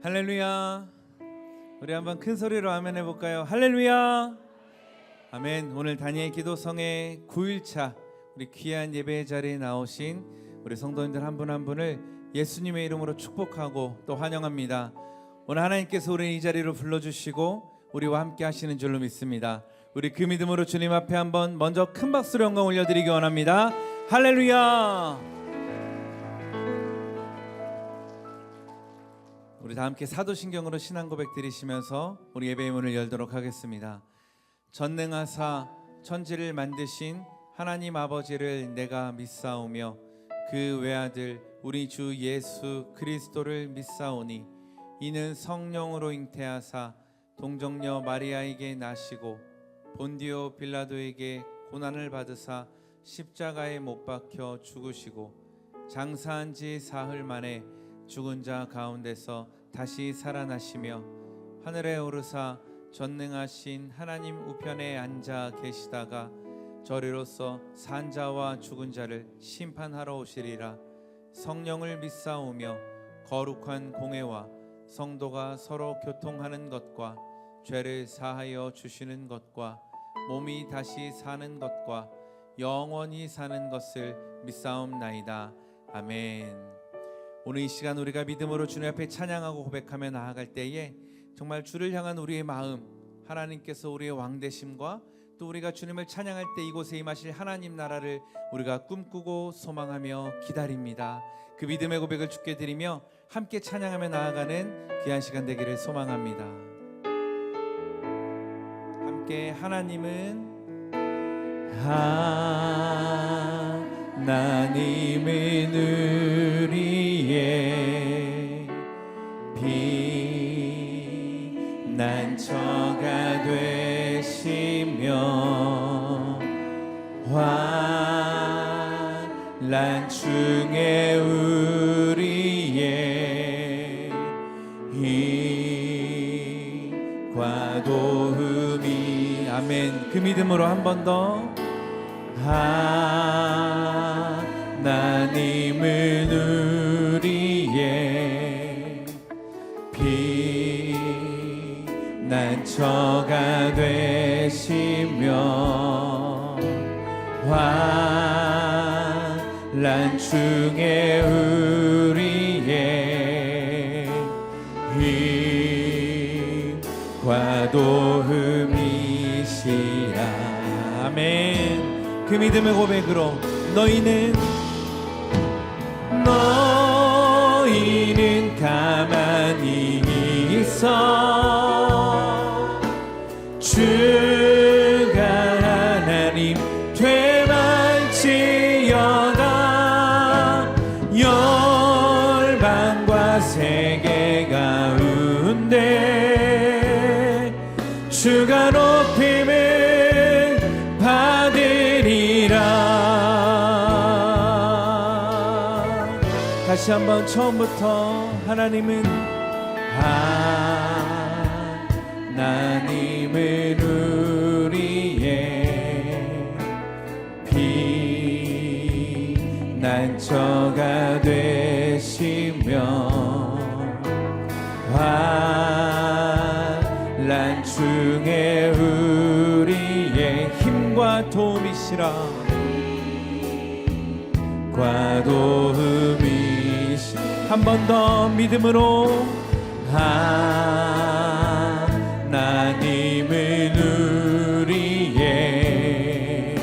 할렐루야. 우리 한번 큰 소리로 아멘 해볼까요? 할렐루야. 아멘. 오늘 다니엘 기도성의 9일차 우리 귀한 예배의 자리에 나오신 우리 성도님들 한 분 한 분을 예수님의 이름으로 축복하고 또 환영합니다. 오늘 하나님께서 우리 이 자리로 불러주시고 우리와 함께 하시는 줄로 믿습니다. 우리 그 믿음으로 주님 앞에 한번 먼저 큰 박수로 영광 올려드리기 원합니다. 할렐루야. 우리 다 함께 사도신경으로 신앙 고백 드리시면서 우리 예배의 문을 열도록 하겠습니다. 전능하사 천지를 만드신 하나님 아버지를 내가 믿사오며 그 외아들 우리 주 예수 그리스도를 믿사오니 이는 성령으로 잉태하사 동정녀 마리아에게 나시고 본디오 빌라도에게 고난을 받으사 십자가에 못 박혀 죽으시고 장사한 지 사흘 만에 죽은 자 가운데서 다시 살아나시며 하늘에 오르사 전능하신 하나님 우편에 앉아 계시다가 저리로서 산 자와 죽은 자를 심판하러 오시리라. 성령을 믿사오며 거룩한 공회와 성도가 서로 교통하는 것과 죄를 사하여 주시는 것과 몸이 다시 사는 것과 영원히 사는 것을 믿사옵나이다. 아멘. 오늘 이 시간 우리가 믿음으로 주님 앞에 찬양하고 고백하며 나아갈 때에 정말 주를 향한 우리의 마음, 하나님께서 우리의 왕되심과 또 우리가 주님을 찬양할 때 이곳에 임하실 하나님 나라를 우리가 꿈꾸고 소망하며 기다립니다. 그 믿음의 고백을 주께 드리며 함께 찬양하며 나아가는 귀한 시간 되기를 소망합니다. 함께 하나님은 우리의 피난처가 되시며 환난 중에 우리의 힘과 도움이 아멘. 그 믿음으로 한 번 더 하나님은 우리의 피난처가 되시며 환난 중에 우리의 힘과 도움이시라. 아멘. 그 믿음의 고백으로 너희는 가만히 있어 주가 하나님 되말지어다. 열방과 세계 가운데 주가 높임을 받으리라. 다시 한번 처음부터 하나님은 우리의 피난처가 되시며 환난 중에 우리의 힘과 도움이시라. 한 번 더 믿음으로 하나님은 우리의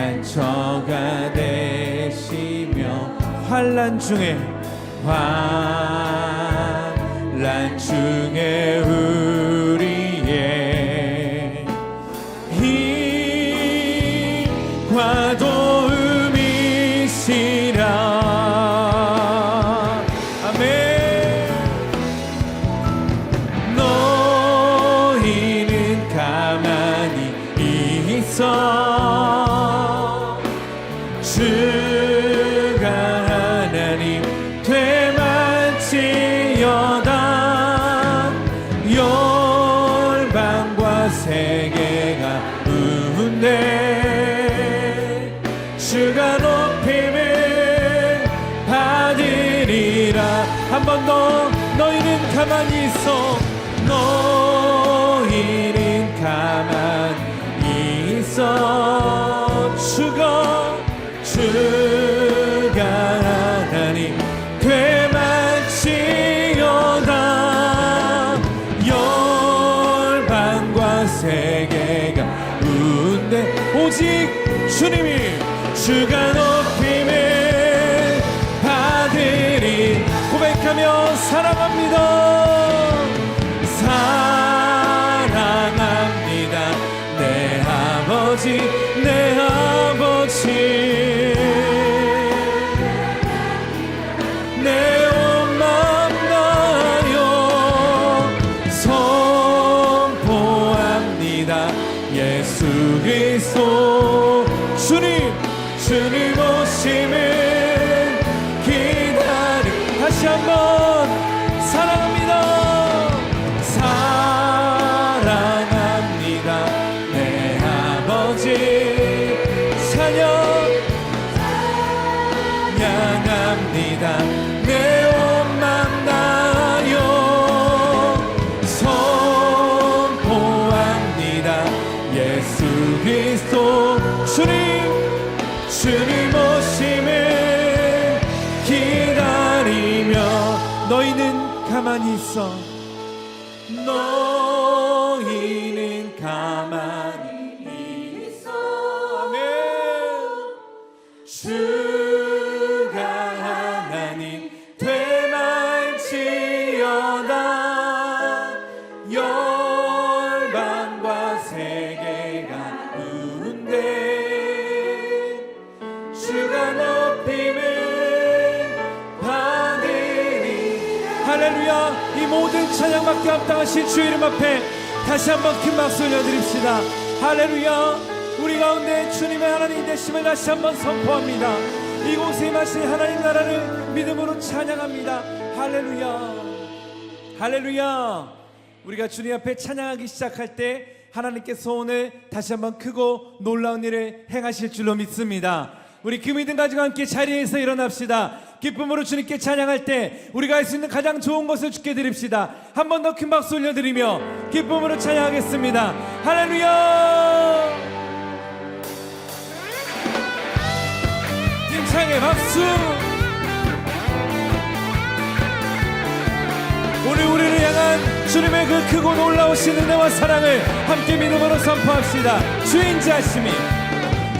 피난처가 되시며 환난 중에 우리의 힘과 도움이시라. 주가 하나님 되말지어다. 열방과 세계가 우는데 주가 높임을 받으리. 한 번 더 너희는 가만히 있어 너희는 가만히 있어 주가 하나님 되만치어다 열방과 세계가 웃네 오직 주님이 주가 높임을 받으리 고백하며 사랑합니다 사랑합니다 내 아버지 내 아버지 내 온 마음 다하여 선포합니다 예수 그리스도 주님 오심을 기다리 다시 한번 사랑합니다 사랑합니다 내 아버지 찬양합니다 내 온 맘 다하여 선포합니다 예수 그리스도 주님 오심을 기다리며 너희는 가만히 있어 너희는 가만히 있어 아멘 주가 하나님 되만치어다 열방과 세계가 웃네 주가 높임을 받으리 할렐루야 이 모든 찬양받기 합당하신 주 이름 앞에 다시 한번 큰 박수 올려드립시다 할렐루야 우리 가운데 주님의 하나님 되심을 다시 한번 선포합니다 이곳에 임하신 하나님 나라를 믿음으로 찬양합니다 할렐루야 할렐루야 우리가 주님 앞에 찬양하기 시작할 때 하나님께서 오늘 다시 한번 크고 놀라운 일을 행하실 줄로 믿습니다 우리 그 믿음 가지고 함께 자리에서 일어납시다 기쁨으로 주님께 찬양할 때 우리가 할 수 있는 가장 좋은 것을 주께 드립시다 한 번 더 큰 박수 올려드리며 기쁨으로 찬양하겠습니다 할렐루야 힘차게 박수 오늘 우리를 향한 주님의 그 크고 놀라우신 은혜와 사랑을 함께 믿음으로 선포합시다 주인자하심이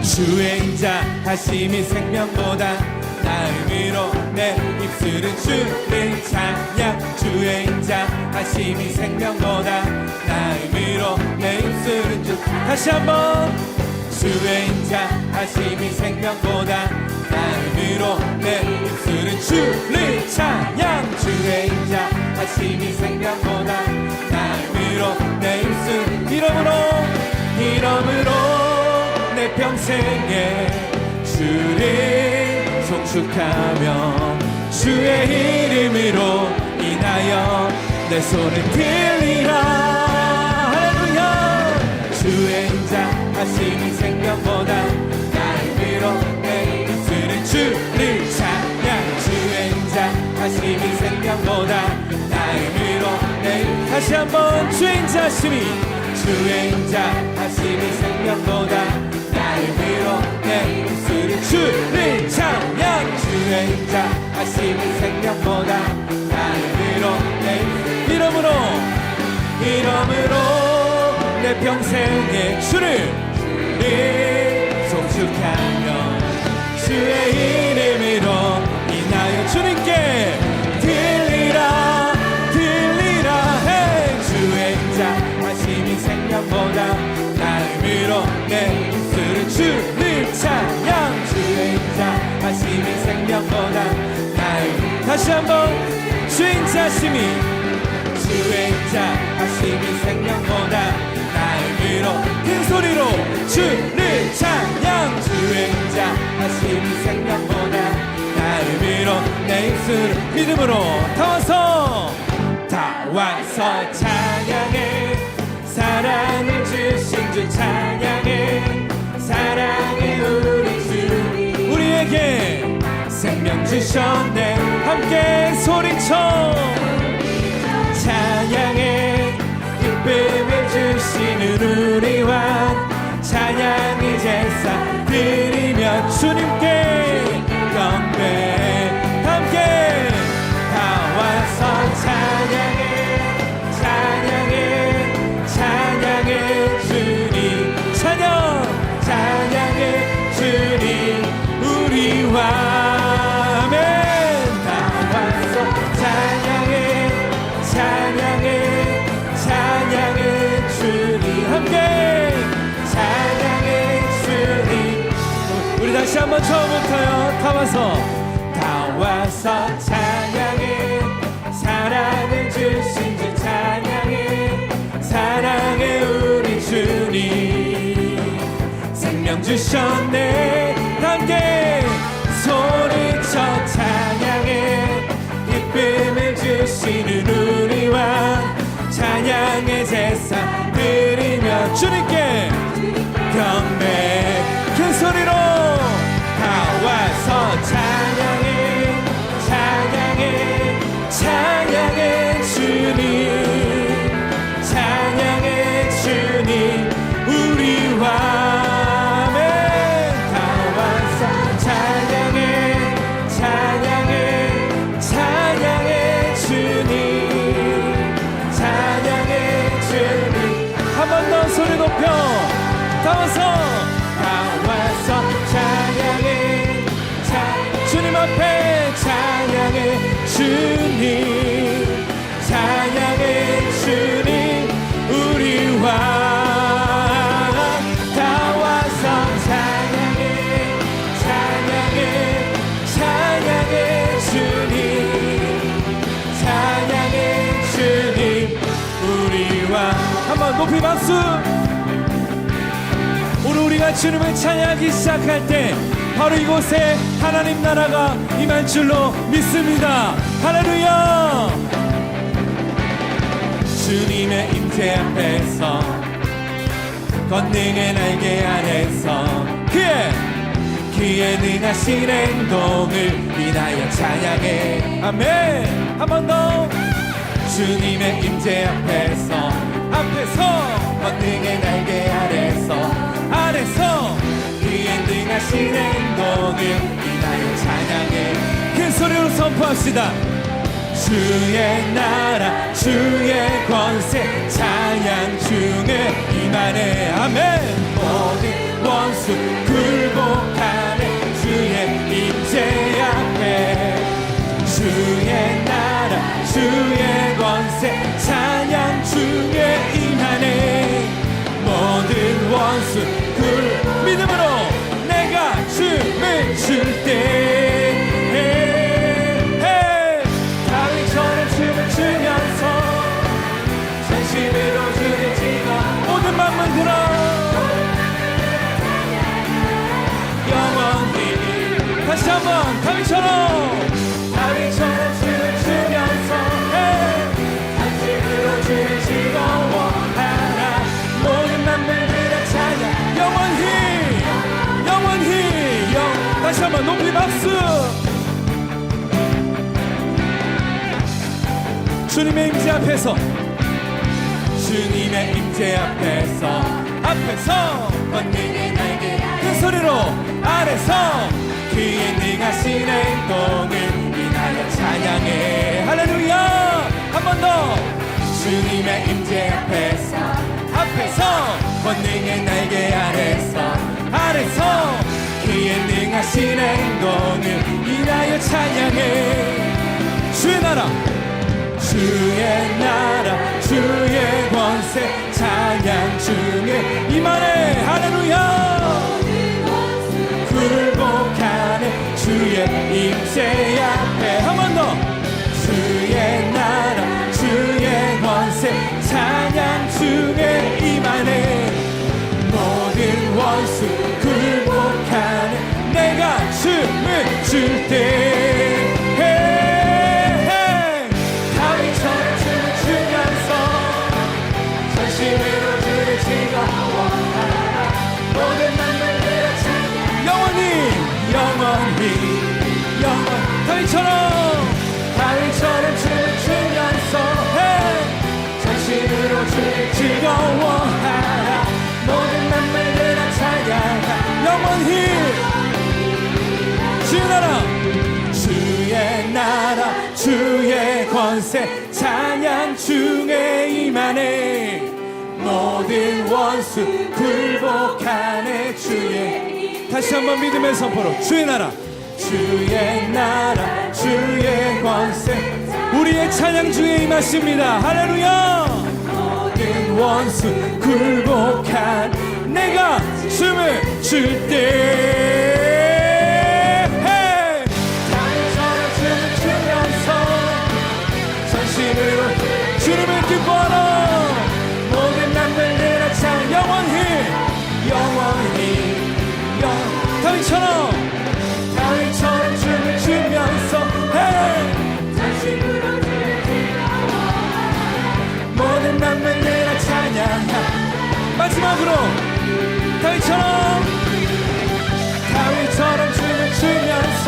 주인자 하심이 생명보다 나음으로 내 입술은 주를 찬양 주인자 하심이 생명보다 나음으로 내 입술은 주 다시 한번 주인자 하심이 생명보다 나음으로 내 입술은 주를 찬양 주인자 하심이 생명보다 나음으로 내 입술 이름으로 내 평생에 주를 송축하며 주의 이름으로 인하여 내 손을 들리라 할렐루야 주의 인자 하심이 생명보다 나음으로 내 입술은 주를 찬양 주의 인자 하심이 생명보다 나음으로 내 다시 한번 주의 인자 하심이 주의 인자 하심이 생명보다 나음으로 내 입술은 주를 찬양 주의 인자 하심이 생명보다 나음으로 내 이름으로 내 평생에 주를 송축하며 주의 이름으로 인하여 주님께 들리라 해 주의 인자 하심이 생명보다 나음으로 내 입술은 주를 찬양 주의 인자 하심이 생명보다 나음 다시 한번 주의 인자 하심이 주의 인자 하심이 생명보다 나음으로 큰 소리로 주를 찬양 주의 인자 하심이 생명보다 나음으로 내 입술 믿음으로 다 와서 찬양해 사랑을 주신 주 찬양해 사랑해 우리 주 우리에게 생명 주셨네. 함께 소리쳐 찬양해. 기쁨을 주시는 우리 왕 찬양의 제사 드리며 주님께 경배. 함께 다 와서 찬양해 찬양해 찬양해 주님. 찬양해 주님 우리 왕. 아멘. 다 와서 찬양해 찬양해 찬양해 주님. 함께 찬양해 주님. 우리 다시 한번 처음부터요. 다 와서 찬양해. 사랑을 주신 주 찬양해. 사랑해 우리 주님. 생명 주셨네. 함께 소리쳐 찬양해. 기쁨을 주시는 우리 왕 찬양의 제사 드리며 주님께 경배. 큰 소리로 다 와서 찬양해 찬양해 찬양해 주님. 찬양해 주님 우리 왕. 다 와서 찬양해 찬양해 찬양해 주님. 찬양해 주님. 한 번 더 소리 높여. 다 와서 찬양해 주님 앞에 찬양해 주님. 찬양해 주님 우리 왕. 다 와서 찬양해 찬양해 찬양해 주님. 찬양해 주님 우리 왕. 한번 높이 박수. 오늘 우리가 주님을 찬양하기 시작할 때 바로 이곳에 하나님 나라가 임할 줄로 믿습니다. 할렐루야. 주님의 임재 앞에서 권능의 날개 아래서 그의 능하신 행동을 인하여 찬양해. 아멘. 한 번 더. 주님의 임재 앞에서 권능의 날개 아래서 그의 능하신 행동을 인하여 찬양해. 큰 소리로 선포합시다. 주의 나라 주의 권세 찬양 중에 임하네. 아멘. 모든 원수 굴복하네. 주의 임재 앞에 주의 나라 주의 권세 찬양 중에 임하네. 모든 원수 믿음으로 내가 춤을 출 때 다윗처럼 춤을 추면서 전심으로 주를 찍어 모든 맘을 들어 영원히. 다시 한번 다윗처럼 춤을 추면서 전심으로 주를 즐거워하라. 모든 맘을 들어 찬양 영원히. 다시 한번 높이 박수. 주님의 임재 앞에서 권능의 날개 큰 소리로 아래서 그의 능하신 행동을 인하여 찬양해. 할렐루야. 한 번 더. 주님의 임재 앞에서 권능의 날개 아래서 그의 능하신 행동을 인하여 찬양해. 주의 나라 주의 권세 찬양 중에 임하네. 할렐루야. 굴복하네. 주의 임재 앞에 한 번 더. 주의 나라 주의 권세 찬양 중에 임하네. 모든 원수 굴복하네. 내가 춤을 출 때 다윗처럼 권세 찬양 중에 임하네. 모든 원수 굴복하네. 주의, 다시 한번 믿음의 선포로 주의 나라, 주의 나라, 주의 권세, 우리의 찬양 중에 임하십니다. 할렐루야. 모든 원수 굴복한 내가 춤을 줄때 다윗처럼 춤을 추면서 전심으로 주님을 기뻐하라. 모든 남들들아 찬 영원히 다윗처럼 춤을 추면서 전심으로 모든 남들들아 찬양하. 마지막으로 다윗처럼 춤을 추면서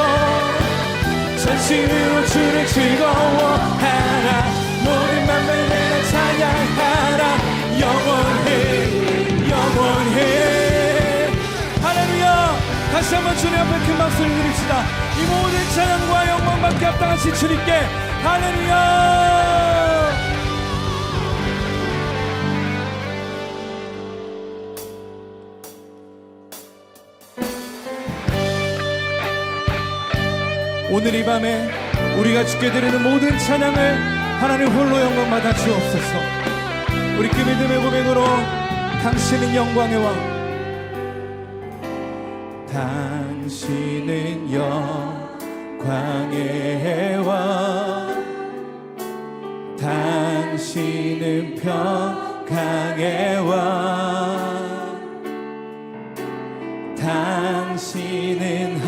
전심으로 주를 즐거워하라. 모든 만물들아 찬양하라. 영원히 할렐루야. 다시 한번 주님 앞에 큰 박수를 드립시다. 이 모든 찬양과 영광밖에 합당하신 주님께 할렐루야. 오늘 이 밤에 우리가 주께 드리는 모든 찬양을 하나님 홀로 영광받아 주옵소서. 우리 그 믿음의 고백으로 당신은 영광의 왕, 당신은 영광의 왕, 당신은 평강의 왕, 당신은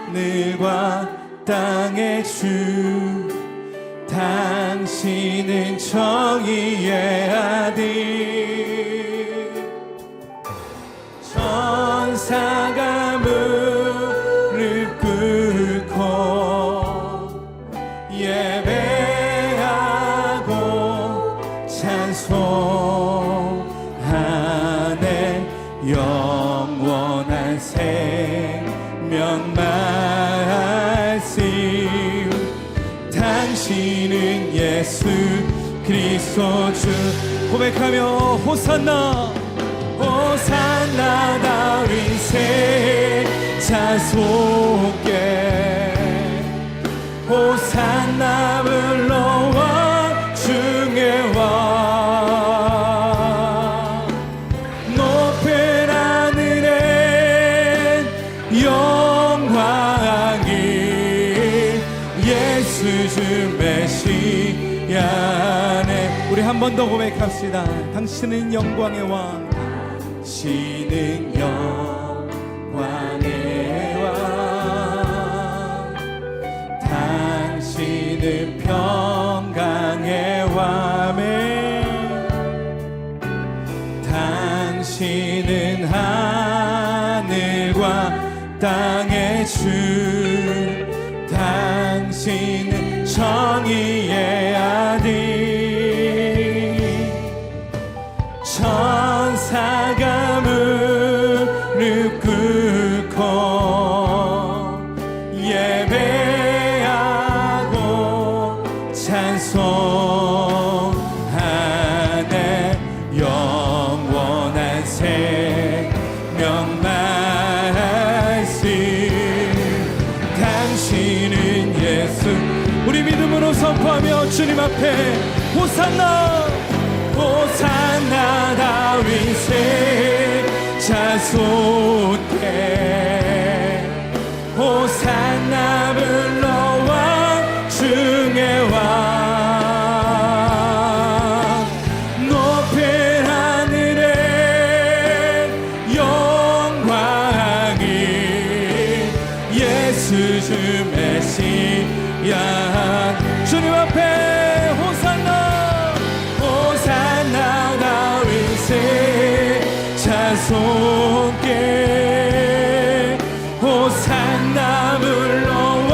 하늘과 땅의 주, 당신은 정의의 아들. 천사가 무릎 꿇고 예배하고 찬송하네. 영원한 생명 말씀, 당신은 예수 그리스도 주. 고백하며 호산나 호산나 다윗의 자손께, 호산나 불러와 중의 왕. 높은 하늘엔 영광이 예수 주 메시아네. 우리 한 번 더 고백합시다. 당신은 영광의 왕, 당신은 영광의 왕, 당신은 평강의 왕, 당신은 하늘과 땅의 주, 당신은 정의의 아들. 천사가 무릎 꿇고 예배하고 찬송하네. 영원한 생명 말씀, 당신은 예수. 우리 믿음으로 선포하며 주님 앞에 호산나 호산나 다윗의 자손께, 호산나 불러와 중의 왕. 높은 하늘에 영광이 예수 주 메시아. 주님 앞에 호산나 호산나 다윗의 자손께, 호산나 불러와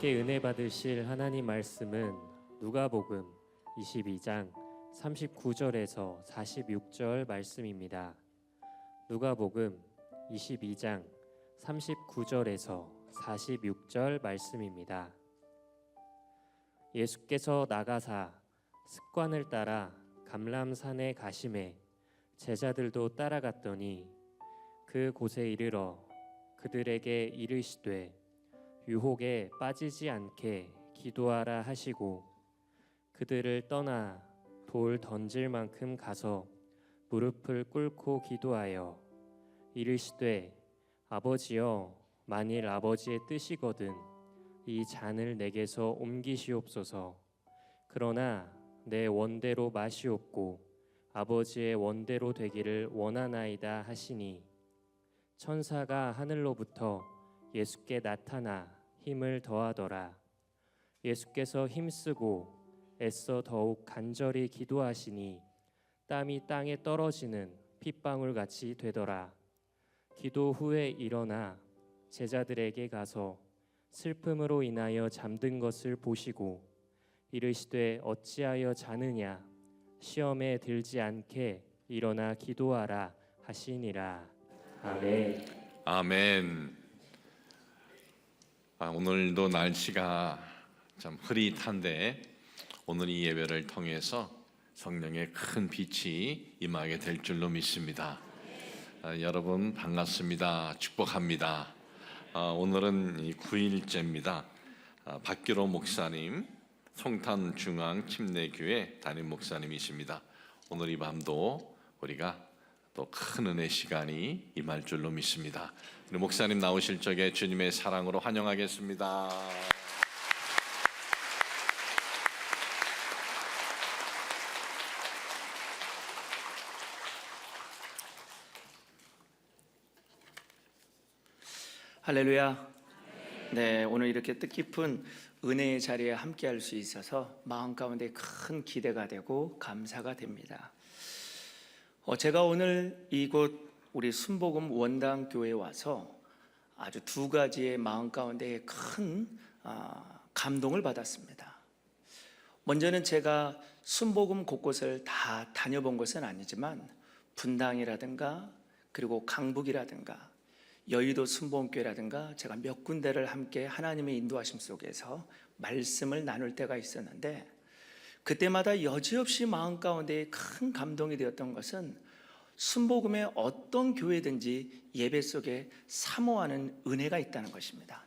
함께 은혜 받으실 하나님 말씀은 누가복음 22장 39절에서 46절 말씀입니다. 누가복음 22장 39절에서 46절 말씀입니다. 예수께서 나가사 습관을 따라 감람산에 가심에 제자들도 따라갔더니 그 곳에 이르러 그들에게 이르시되 유혹에 빠지지 않게 기도하라 하시고 그들을 떠나 돌 던질 만큼 가서 무릎을 꿇고 기도하여 이르시되 아버지여 만일 아버지의 뜻이거든 이 잔을 내게서 옮기시옵소서. 그러나 내 원대로 마시옵고 아버지의 원대로 되기를 원하나이다 하시니 천사가 하늘로부터 예수께 나타나 힘을 더하더라. 예수께서 힘쓰고 애써 더욱 간절히 기도하시니 땀이 땅에 떨어지는 핏방울 같이 되더라. 기도 후에 일어나 제자들에게 가서 슬픔으로 인하여 잠든 것을 보시고 이르시되 어찌하여 자느냐 시험에 들지 않게 일어나 기도하라 하시니라. 아멘. 아멘. 오늘도 날씨가 참 흐릿한데 오늘 이 예배를 통해서 성령의 큰 빛이 임하게 될 줄로 믿습니다. 여러분 반갑습니다. 축복합니다. 오늘은 9일째입니다. 박기로 목사님, 송탄중앙침례교회 담임 목사님이십니다. 오늘 이 밤도 우리가 또 큰 은혜 시간이 임할 줄로 믿습니다. 우리 목사님 나오실 적에 주님의 사랑으로 환영하겠습니다. 할렐루야. 네, 오늘 이렇게 뜻깊은 은혜의 자리에 함께할 수 있어서 마음 가운데 큰 기대가 되고 감사가 됩니다. 제가 오늘 이곳 우리 순복음 원당교회에 와서 아주 두 가지의 마음 가운데 큰 감동을 받았습니다. 먼저는 제가 순복음 곳곳을 다 다녀본 것은 아니지만 분당이라든가 그리고 강북이라든가 여의도 순복음교회라든가 제가 몇 군데를 함께 하나님의 인도하심 속에서 말씀을 나눌 때가 있었는데 그때마다 여지없이 마음 가운데 큰 감동이 되었던 것은 순복음의 어떤 교회든지 예배 속에 사모하는 은혜가 있다는 것입니다.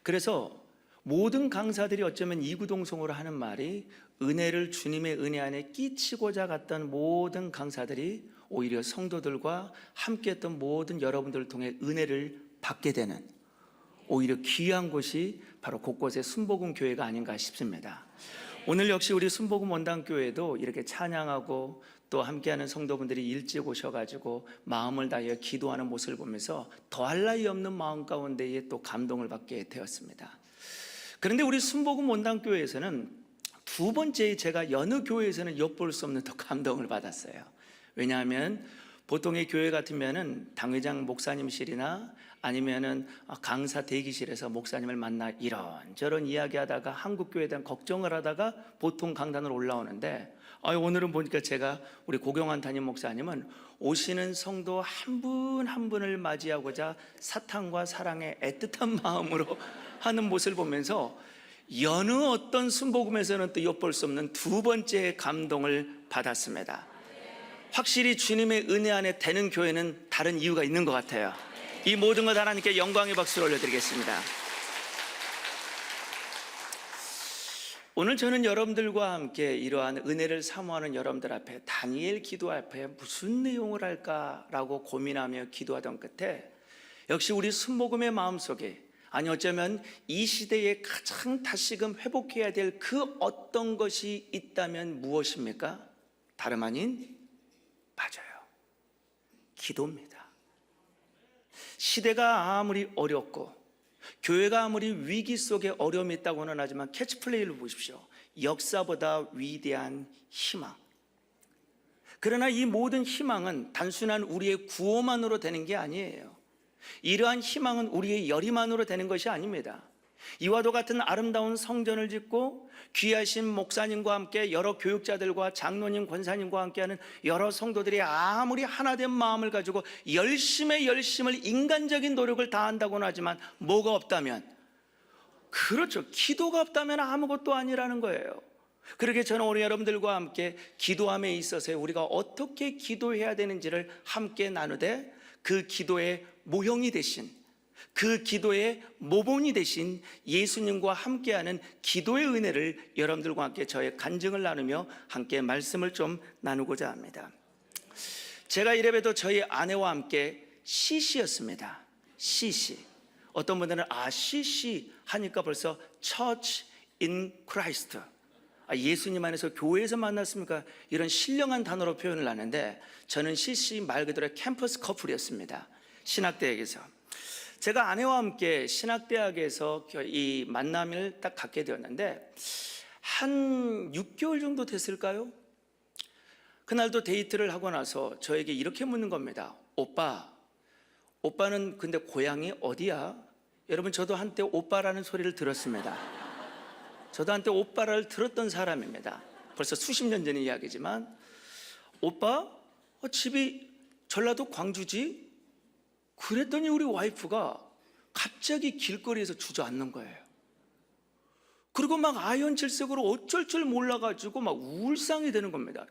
그래서 모든 강사들이 어쩌면 이구동성으로 하는 말이 은혜를 주님의 은혜 안에 끼치고자 갔던 모든 강사들이 오히려 성도들과 함께했던 모든 여러분들을 통해 은혜를 받게 되는 오히려 귀한 곳이 바로 곳곳의 순복음 교회가 아닌가 싶습니다. 오늘 역시 우리 순복음 원당교회도 이렇게 찬양하고 또 함께하는 성도분들이 일찍 오셔가지고 마음을 다하여 기도하는 모습을 보면서 더할 나위 없는 마음 가운데에 또 감동을 받게 되었습니다. 그런데 우리 순복음 원당교회에서는 두 번째 제가 여느 교회에서는 엿볼 수 없는 더 감동을 받았어요. 왜냐하면 보통의 교회 같으면은 당회장 목사님실이나 아니면은 강사 대기실에서 목사님을 만나 이런저런 이야기하다가 한국 교회에 대한 걱정을 하다가 보통 강단으로 올라오는데 오늘은 보니까 제가 우리 고경환 담임 목사님은 오시는 성도 한 분 한 분을 맞이하고자 사탕과 사랑의 애틋한 마음으로 하는 모습을 보면서 여느 어떤 순복음에서는 또 엿볼 수 없는 두 번째 감동을 받았습니다. 확실히 주님의 은혜 안에 되는 교회는 다른 이유가 있는 것 같아요. 이 모든 것 하나님께 영광의 박수를 올려드리겠습니다. 오늘 저는 여러분들과 함께 이러한 은혜를 사모하는 여러분들 앞에 다니엘 기도 앞에 무슨 내용을 할까라고 고민하며 기도하던 끝에 역시 우리 순복음의 마음속에 아니 어쩌면 이 시대에 가장 다시금 회복해야 될 그 어떤 것이 있다면 무엇입니까? 다름 아닌 맞아요. 기도입니다. 시대가 아무리 어렵고 교회가 아무리 위기 속에 어려움이 있다고는 하지만 캐치플레이를 보십시오. 역사보다 위대한 희망. 그러나 이 모든 희망은 단순한 우리의 구호만으로 되는 게 아니에요. 이러한 희망은 우리의 열의만으로 되는 것이 아닙니다. 이와도 같은 아름다운 성전을 짓고 귀하신 목사님과 함께 여러 교육자들과 장로님, 권사님과 함께하는 여러 성도들이 아무리 하나된 마음을 가지고 열심을 인간적인 노력을 다한다고는 하지만 뭐가 없다면, 그렇죠, 기도가 없다면 아무것도 아니라는 거예요. 그렇게 저는 우리 여러분들과 함께 기도함에 있어서 우리가 어떻게 기도해야 되는지를 함께 나누되, 그 기도의 모형이 되신, 그 기도의 모본이 되신 예수님과 함께하는 기도의 은혜를 여러분들과 함께 저의 간증을 나누며 함께 말씀을 좀 나누고자 합니다. 제가 이래봬도 저희 아내와 함께 CC였습니다. CC. 어떤 분들은 CC 하니까 벌써 Church in Christ, 예수님 안에서 교회에서 만났습니까? 이런 신령한 단어로 표현을 하는데, 저는 CC 말 그대로 캠퍼스 커플이었습니다. 신학대학에서. 제가 아내와 함께 신학대학에서 이 만남을 딱 갖게 되었는데 한 6개월 정도 됐을까요? 그날도 데이트를 하고 나서 저에게 이렇게 묻는 겁니다. 오빠는 근데 고향이 어디야? 여러분, 저도 한때 오빠라는 소리를 들었습니다. 저도 한때 오빠를 들었던 사람입니다. 벌써 수십 년 전의 이야기지만, 오빠? 집이 전라도 광주지? 그랬더니 우리 와이프가 갑자기 길거리에서 주저앉는 거예요. 그리고 막 아연칠색으로 어쩔 줄 몰라가지고 막 울상이 되는 겁니다.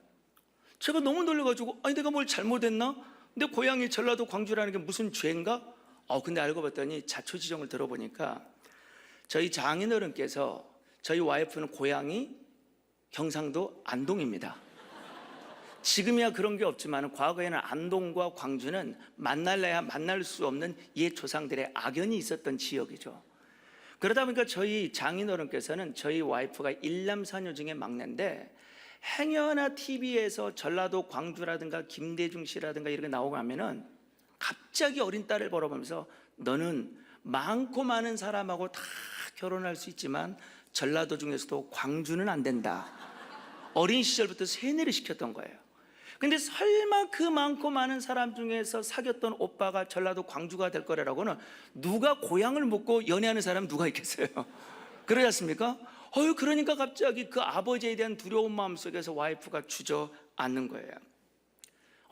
제가 너무 놀라가지고, 아니 내가 뭘 잘못했나? 내 고향이 전라도 광주라는 게 무슨 죄인가? 근데 알고 봤더니 자초지종을 들어보니까 저희 장인어른께서, 저희 와이프는 고향이 경상도 안동입니다. 지금이야 그런 게 없지만 과거에는 안동과 광주는 만날래야 만날 수 없는 옛 조상들의 악연이 있었던 지역이죠. 그러다 보니까 저희 장인어른께서는 저희 와이프가 일남사녀 중에 막내인데, 행여나 TV에서 전라도 광주라든가 김대중 씨라든가 이렇게 나오고 하면은 갑자기 어린 딸을 바라보면서, 너는 많고 많은 사람하고 다 결혼할 수 있지만 전라도 중에서도 광주는 안 된다. 어린 시절부터 세뇌를 시켰던 거예요. 근데 설마 그 많고 많은 사람 중에서 사귀었던 오빠가 전라도 광주가 될 거라고는 누가 고향을 묻고 연애하는 사람 누가 있겠어요? 그러지 않습니까? 그러니까 갑자기 그 아버지에 대한 두려운 마음 속에서 와이프가 주저앉는 거예요.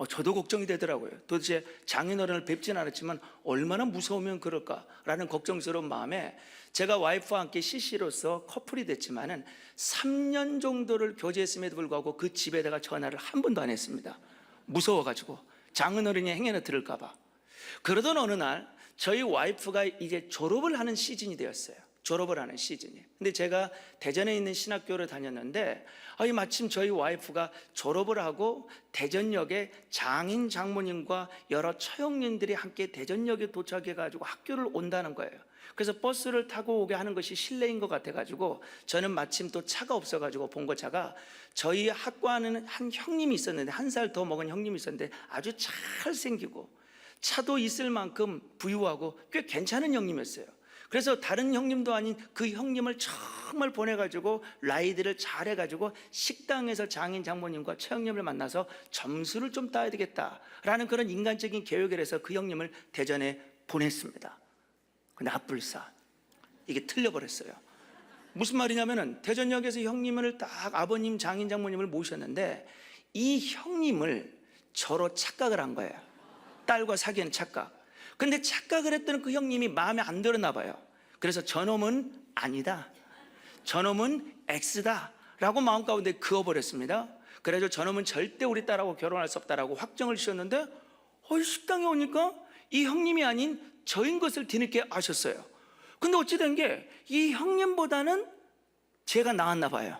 저도 걱정이 되더라고요. 도대체 장인어른을 뵙진 않았지만 얼마나 무서우면 그럴까라는 걱정스러운 마음에 제가 와이프와 함께 CC로서 커플이 됐지만은 3년 정도를 교제했음에도 불구하고 그 집에다가 전화를 한 번도 안 했습니다. 무서워가지고 장인어른이 행여나 들을까 봐. 그러던 어느 날 저희 와이프가 이제 졸업을 하는 시즌이 되었어요. 졸업을 하는 시즌이. 근데 제가 대전에 있는 신학교를 다녔는데, 마침 저희 와이프가 졸업을 하고 대전역에 장인 장모님과 여러 처형님들이 함께 대전역에 도착해가지고 학교를 온다는 거예요. 그래서 버스를 타고 오게 하는 것이 실례인 것 같아가지고, 저는 마침 또 차가 없어가지고 봉고차가, 저희 학과는 한 형님이 있었는데, 1살 더 먹은 형님이 있었는데 아주 잘생기고 차도 있을 만큼 부유하고 꽤 괜찮은 형님이었어요. 그래서 다른 형님도 아닌 그 형님을 정말 보내가지고 라이드를 잘해가지고 식당에서 장인 장모님과 최형님을 만나서 점수를 좀 따야 되겠다라는 그런 인간적인 계획을 해서 그 형님을 대전에 보냈습니다. 근데 앞불사 이게 틀려버렸어요. 무슨 말이냐면은 대전역에서 형님을 딱 아버님 장인 장모님을 모셨는데, 이 형님을 저로 착각을 한 거예요. 딸과 사귀는 착각. 근데 착각을 했더니 그 형님이 마음에 안 들었나 봐요. 그래서 저놈은 아니다, 저놈은 X다 라고 마음 가운데 그어버렸습니다. 그래서 저놈은 절대 우리 딸하고 결혼할 수 없다라고 확정을 지었는데, 식당에 오니까 이 형님이 아닌 저인 것을 뒤늦게 아셨어요. 근데 어찌 된 게 이 형님보다는 제가 나았나 봐요.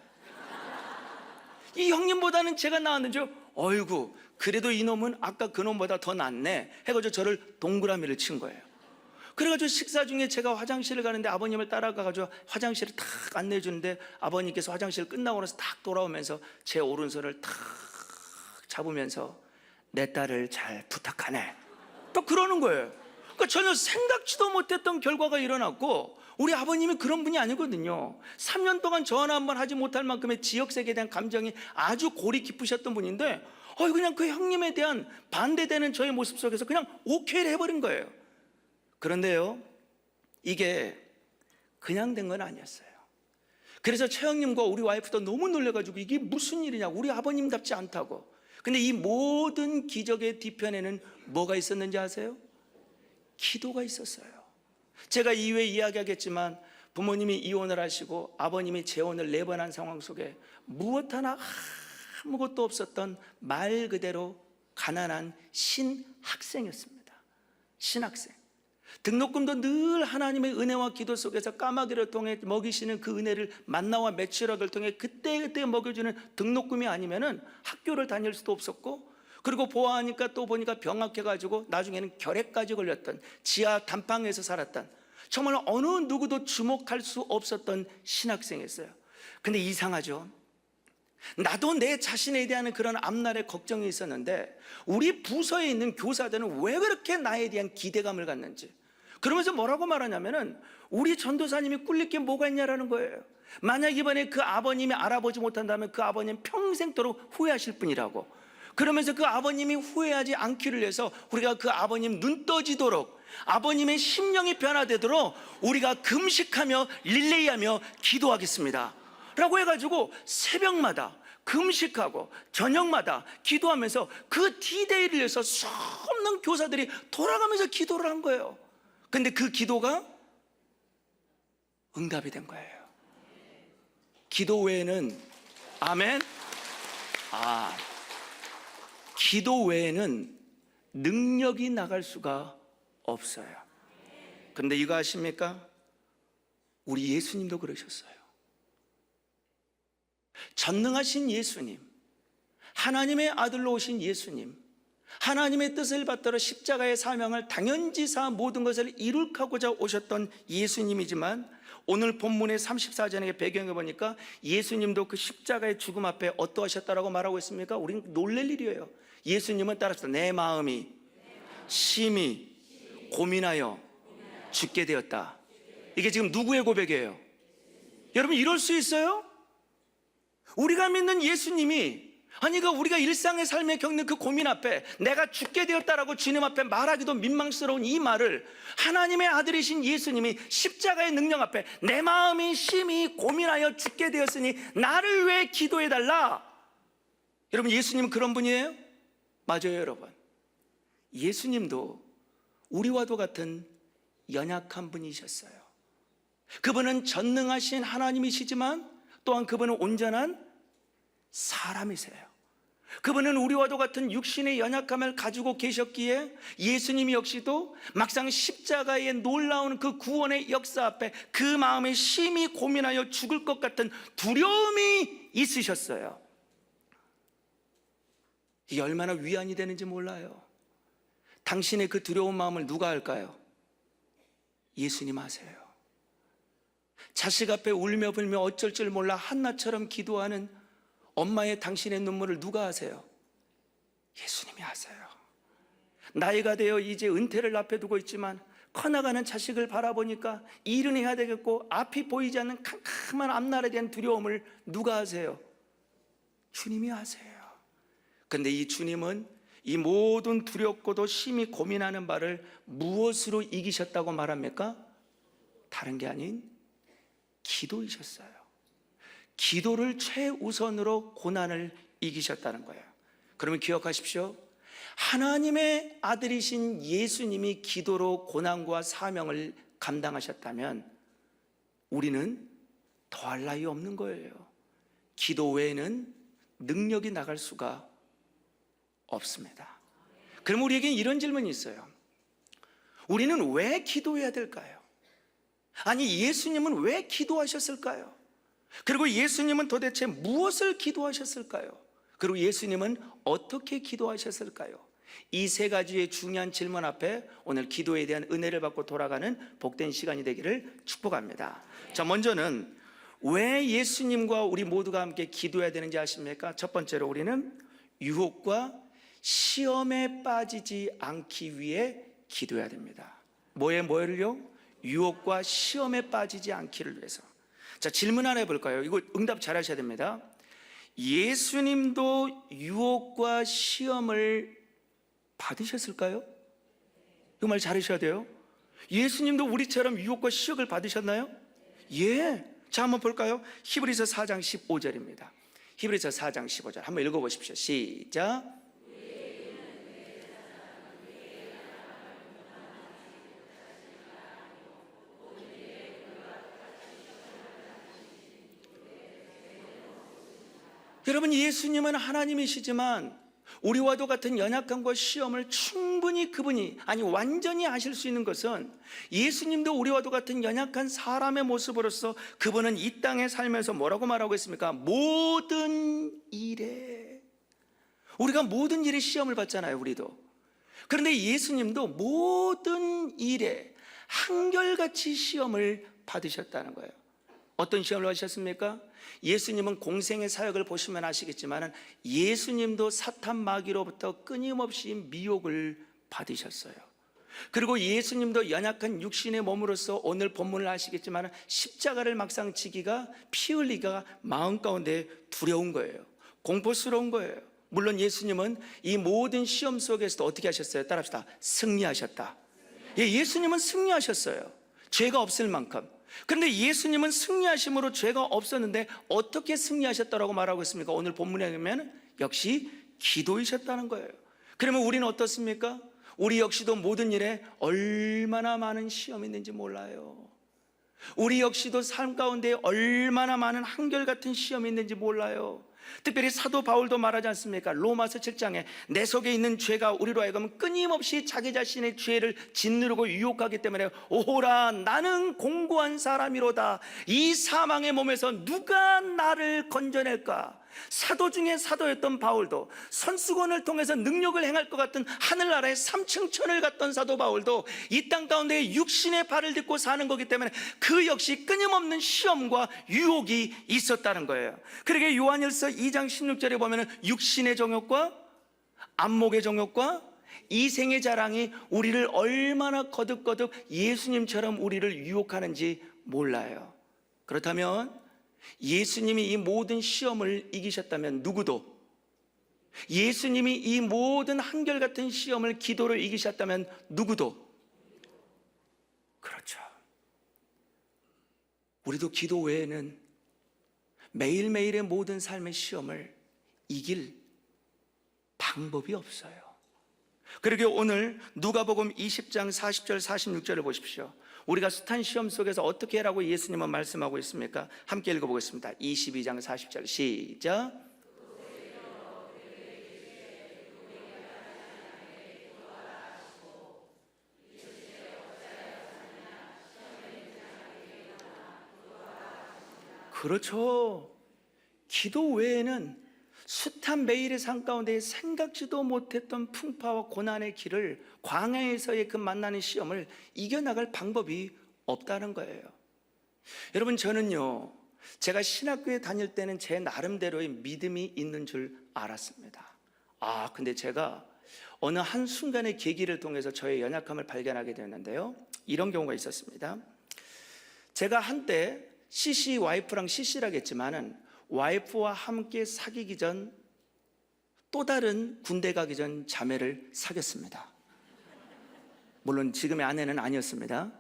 이 형님보다는 제가 나았는지, 어이구 그래도 이놈은 아까 그놈보다 더 낫네 해가지고 저를 동그라미를 친 거예요. 그래가지고 식사 중에 제가 화장실을 가는데 아버님을 따라가가지고 화장실을 탁 안내해 주는데, 아버님께서 화장실 끝나고 나서 탁 돌아오면서 제 오른손을 탁 잡으면서 내 딸을 잘 부탁하네 또 그러는 거예요. 그러니까 전혀 생각지도 못했던 결과가 일어났고, 우리 아버님이 그런 분이 아니거든요. 3년 동안 전화 한 번 하지 못할 만큼의 지역색에 대한 감정이 아주 골이 깊으셨던 분인데, 그냥 그 형님에 대한 반대되는 저의 모습 속에서 그냥 오케이를 해버린 거예요. 그런데요, 이게 그냥 된 건 아니었어요. 그래서 최영님과 우리 와이프도 너무 놀래가지고 이게 무슨 일이냐고, 우리 아버님답지 않다고. 근데 이 모든 기적의 뒤편에는 뭐가 있었는지 아세요? 기도가 있었어요. 제가 이후에 이야기하겠지만 부모님이 이혼을 하시고 아버님이 재혼을 4번 한 상황 속에 무엇 하나 아무것도 없었던 말 그대로 가난한 신학생이었습니다. 신학생. 등록금도 늘 하나님의 은혜와 기도 속에서 까마귀를 통해 먹이시는 그 은혜를 만나와 매출액을 통해 그때그때 먹여주는 등록금이 아니면은 학교를 다닐 수도 없었고, 그리고 보아하니까 또 보니까 병학해가지고 나중에는 결핵까지 걸렸던 지하 단방에서 살았던 정말 어느 누구도 주목할 수 없었던 신학생이었어요. 근데 이상하죠. 나도 내 자신에 대한 그런 앞날의 걱정이 있었는데 우리 부서에 있는 교사들은 왜 그렇게 나에 대한 기대감을 갖는지, 그러면서 뭐라고 말하냐면은 우리 전도사님이 꿀릴 게 뭐가 있냐라는 거예요. 만약 이번에 그 아버님이 알아보지 못한다면 그 아버님 평생도록 후회하실 분이라고. 그러면서 그 아버님이 후회하지 않기를 위해서 우리가 그 아버님 눈 떠지도록, 아버님의 심령이 변화되도록 우리가 금식하며 릴레이하며 기도하겠습니다 라고 해가지고 새벽마다 금식하고 저녁마다 기도하면서 그 디데이를 위해서 수없는 교사들이 돌아가면서 기도를 한 거예요. 근데 그 기도가 응답이 된 거예요. 기도 외에는, 아멘. 기도 외에는 능력이 나갈 수가 없어요. 그런데 이거 아십니까? 우리 예수님도 그러셨어요. 전능하신 예수님, 하나님의 아들로 오신 예수님, 하나님의 뜻을 받들어 십자가의 사명을 당연지사 모든 것을 이룩하고자 오셨던 예수님이지만, 오늘 본문의 34절의 배경에 보니까 예수님도 그 십자가의 죽음 앞에 어떠하셨다라고 말하고 있습니까? 우리는 놀랄 일이에요. 예수님은 따라서 내 마음이 심히 고민하여 죽게 되었다. 이게 지금 누구의 고백이에요? 여러분, 이럴 수 있어요? 우리가 믿는 예수님이, 아니 그 우리가 일상의 삶에 겪는 그 고민 앞에 내가 죽게 되었다라고 주님 앞에 말하기도 민망스러운 이 말을 하나님의 아들이신 예수님이 십자가의 능력 앞에 내 마음이 심히 고민하여 죽게 되었으니 나를 왜 기도해달라. 여러분, 예수님은 그런 분이에요? 맞아요 여러분. 예수님도 우리와도 같은 연약한 분이셨어요. 그분은 전능하신 하나님이시지만 또한 그분은 온전한 사람이세요. 그분은 우리와도 같은 육신의 연약함을 가지고 계셨기에 예수님 역시도 막상 십자가의 놀라운 그 구원의 역사 앞에 그 마음에 심히 고민하여 죽을 것 같은 두려움이 있으셨어요. 이게 얼마나 위안이 되는지 몰라요. 당신의 그 두려운 마음을 누가 알까요? 예수님 아세요. 자식 앞에 울며 불며 어쩔 줄 몰라 한나처럼 기도하는 엄마의 당신의 눈물을 누가 아세요? 예수님이 아세요. 나이가 되어 이제 은퇴를 앞에 두고 있지만 커나가는 자식을 바라보니까 일은 해야 되겠고 앞이 보이지 않는 캄캄한 앞날에 대한 두려움을 누가 아세요? 주님이 아세요. 근데 이 주님은 이 모든 두렵고도 심히 고민하는 바를 무엇으로 이기셨다고 말합니까? 다른 게 아닌 기도이셨어요. 기도를 최우선으로 고난을 이기셨다는 거예요. 그러면 기억하십시오. 하나님의 아들이신 예수님이 기도로 고난과 사명을 감당하셨다면 우리는 더할 나위 없는 거예요. 기도 외에는 능력이 나갈 수가 없습니다. 그럼 우리에게 이런 질문이 있어요. 우리는 왜 기도해야 될까요? 아니, 예수님은 왜 기도하셨을까요? 그리고 예수님은 도대체 무엇을 기도하셨을까요? 그리고 예수님은 어떻게 기도하셨을까요? 이 세 가지의 중요한 질문 앞에 오늘 기도에 대한 은혜를 받고 돌아가는 복된 시간이 되기를 축복합니다. 자, 먼저는 왜 예수님과 우리 모두가 함께 기도해야 되는지 아십니까? 첫 번째로 우리는 유혹과 시험에 빠지지 않기 위해 기도해야 됩니다. 뭐를요? 유혹과 시험에 빠지지 않기를 위해서. 자, 질문 하나 해볼까요? 이거 응답 잘 하셔야 됩니다. 예수님도 유혹과 시험을 받으셨을까요? 이거 말 잘하셔야 돼요. 예수님도 우리처럼 유혹과 시험을 받으셨나요? 예. 자, 한번 볼까요? 히브리서 4장 15절입니다. 히브리서 4장 15절 한번 읽어보십시오. 시작. 여러분, 예수님은 하나님이시지만 우리와도 같은 연약함과 시험을 충분히 그분이, 아니 완전히 하실 수 있는 것은, 예수님도 우리와도 같은 연약한 사람의 모습으로서 그분은 이 땅에 살면서 뭐라고 말하고 있습니까? 모든 일에, 우리가 모든 일에 시험을 받잖아요, 우리도. 그런데 예수님도 모든 일에 한결같이 시험을 받으셨다는 거예요. 어떤 시험을 받으셨습니까? 예수님은 공생의 사역을 보시면 아시겠지만 예수님도 사탄 마귀로부터 끊임없이 미혹을 받으셨어요. 그리고 예수님도 연약한 육신의 몸으로서 오늘 본문을 아시겠지만 십자가를 막상 지기가, 피 흘리기가 마음 가운데 두려운 거예요. 공포스러운 거예요. 물론 예수님은 이 모든 시험 속에서도 어떻게 하셨어요? 따라합시다. 승리하셨다. 예, 예수님은 승리하셨어요. 죄가 없을 만큼. 그런데 예수님은 승리하심으로 죄가 없었는데 어떻게 승리하셨다고 말하고 있습니까? 오늘 본문에 보면 역시 기도이셨다는 거예요. 그러면 우리는 어떻습니까? 우리 역시도 모든 일에 얼마나 많은 시험이 있는지 몰라요. 우리 역시도 삶 가운데 얼마나 많은 한결같은 시험이 있는지 몰라요. 특별히 사도 바울도 말하지 않습니까? 로마서 7장에 내 속에 있는 죄가 우리로 하여금 끊임없이 자기 자신의 죄를 짓누르고 유혹하기 때문에 오호라 나는 공고한 사람이로다. 이 사망의 몸에서 누가 나를 건져낼까? 사도 중에 사도였던 바울도, 선수권을 통해서 능력을 행할 것 같은 하늘나라의 삼층천을 갔던 사도 바울도 이 땅 가운데 육신의 발을 딛고 사는 거기 때문에 그 역시 끊임없는 시험과 유혹이 있었다는 거예요. 그러게 요한일서 2장 16절에 보면 육신의 정욕과 안목의 정욕과 이생의 자랑이 우리를 얼마나 거듭거듭 예수님처럼 우리를 유혹하는지 몰라요. 그렇다면 예수님이 이 모든 시험을 이기셨다면 누구도, 예수님이 이 모든 한결같은 시험을 기도로 이기셨다면 누구도, 그렇죠, 우리도 기도 외에는 매일매일의 모든 삶의 시험을 이길 방법이 없어요. 그리고 오늘 누가복음 20장 40절 46절을 보십시오. 우리가 숱한 시험 속에서 어떻게 하라고 예수님은 말씀하고 있습니까? 함께 읽어보겠습니다. 22장 40절 시작. 그렇죠. 기도 외에는 숱한 매일의 삶 가운데 생각지도 못했던 풍파와 고난의 길을, 광야에서의 그 만나는 시험을 이겨나갈 방법이 없다는 거예요. 여러분, 저는요, 제가 신학교에 다닐 때는 제 나름대로의 믿음이 있는 줄 알았습니다. 근데 제가 어느 한순간의 계기를 통해서 저의 연약함을 발견하게 되었는데요, 이런 경우가 있었습니다. 제가 한때 CC, 와이프랑 CC라겠지만은 와이프와 함께 사귀기 전 또 다른 군대 가기 전 자매를 사귀었습니다. 물론 지금의 아내는 아니었습니다.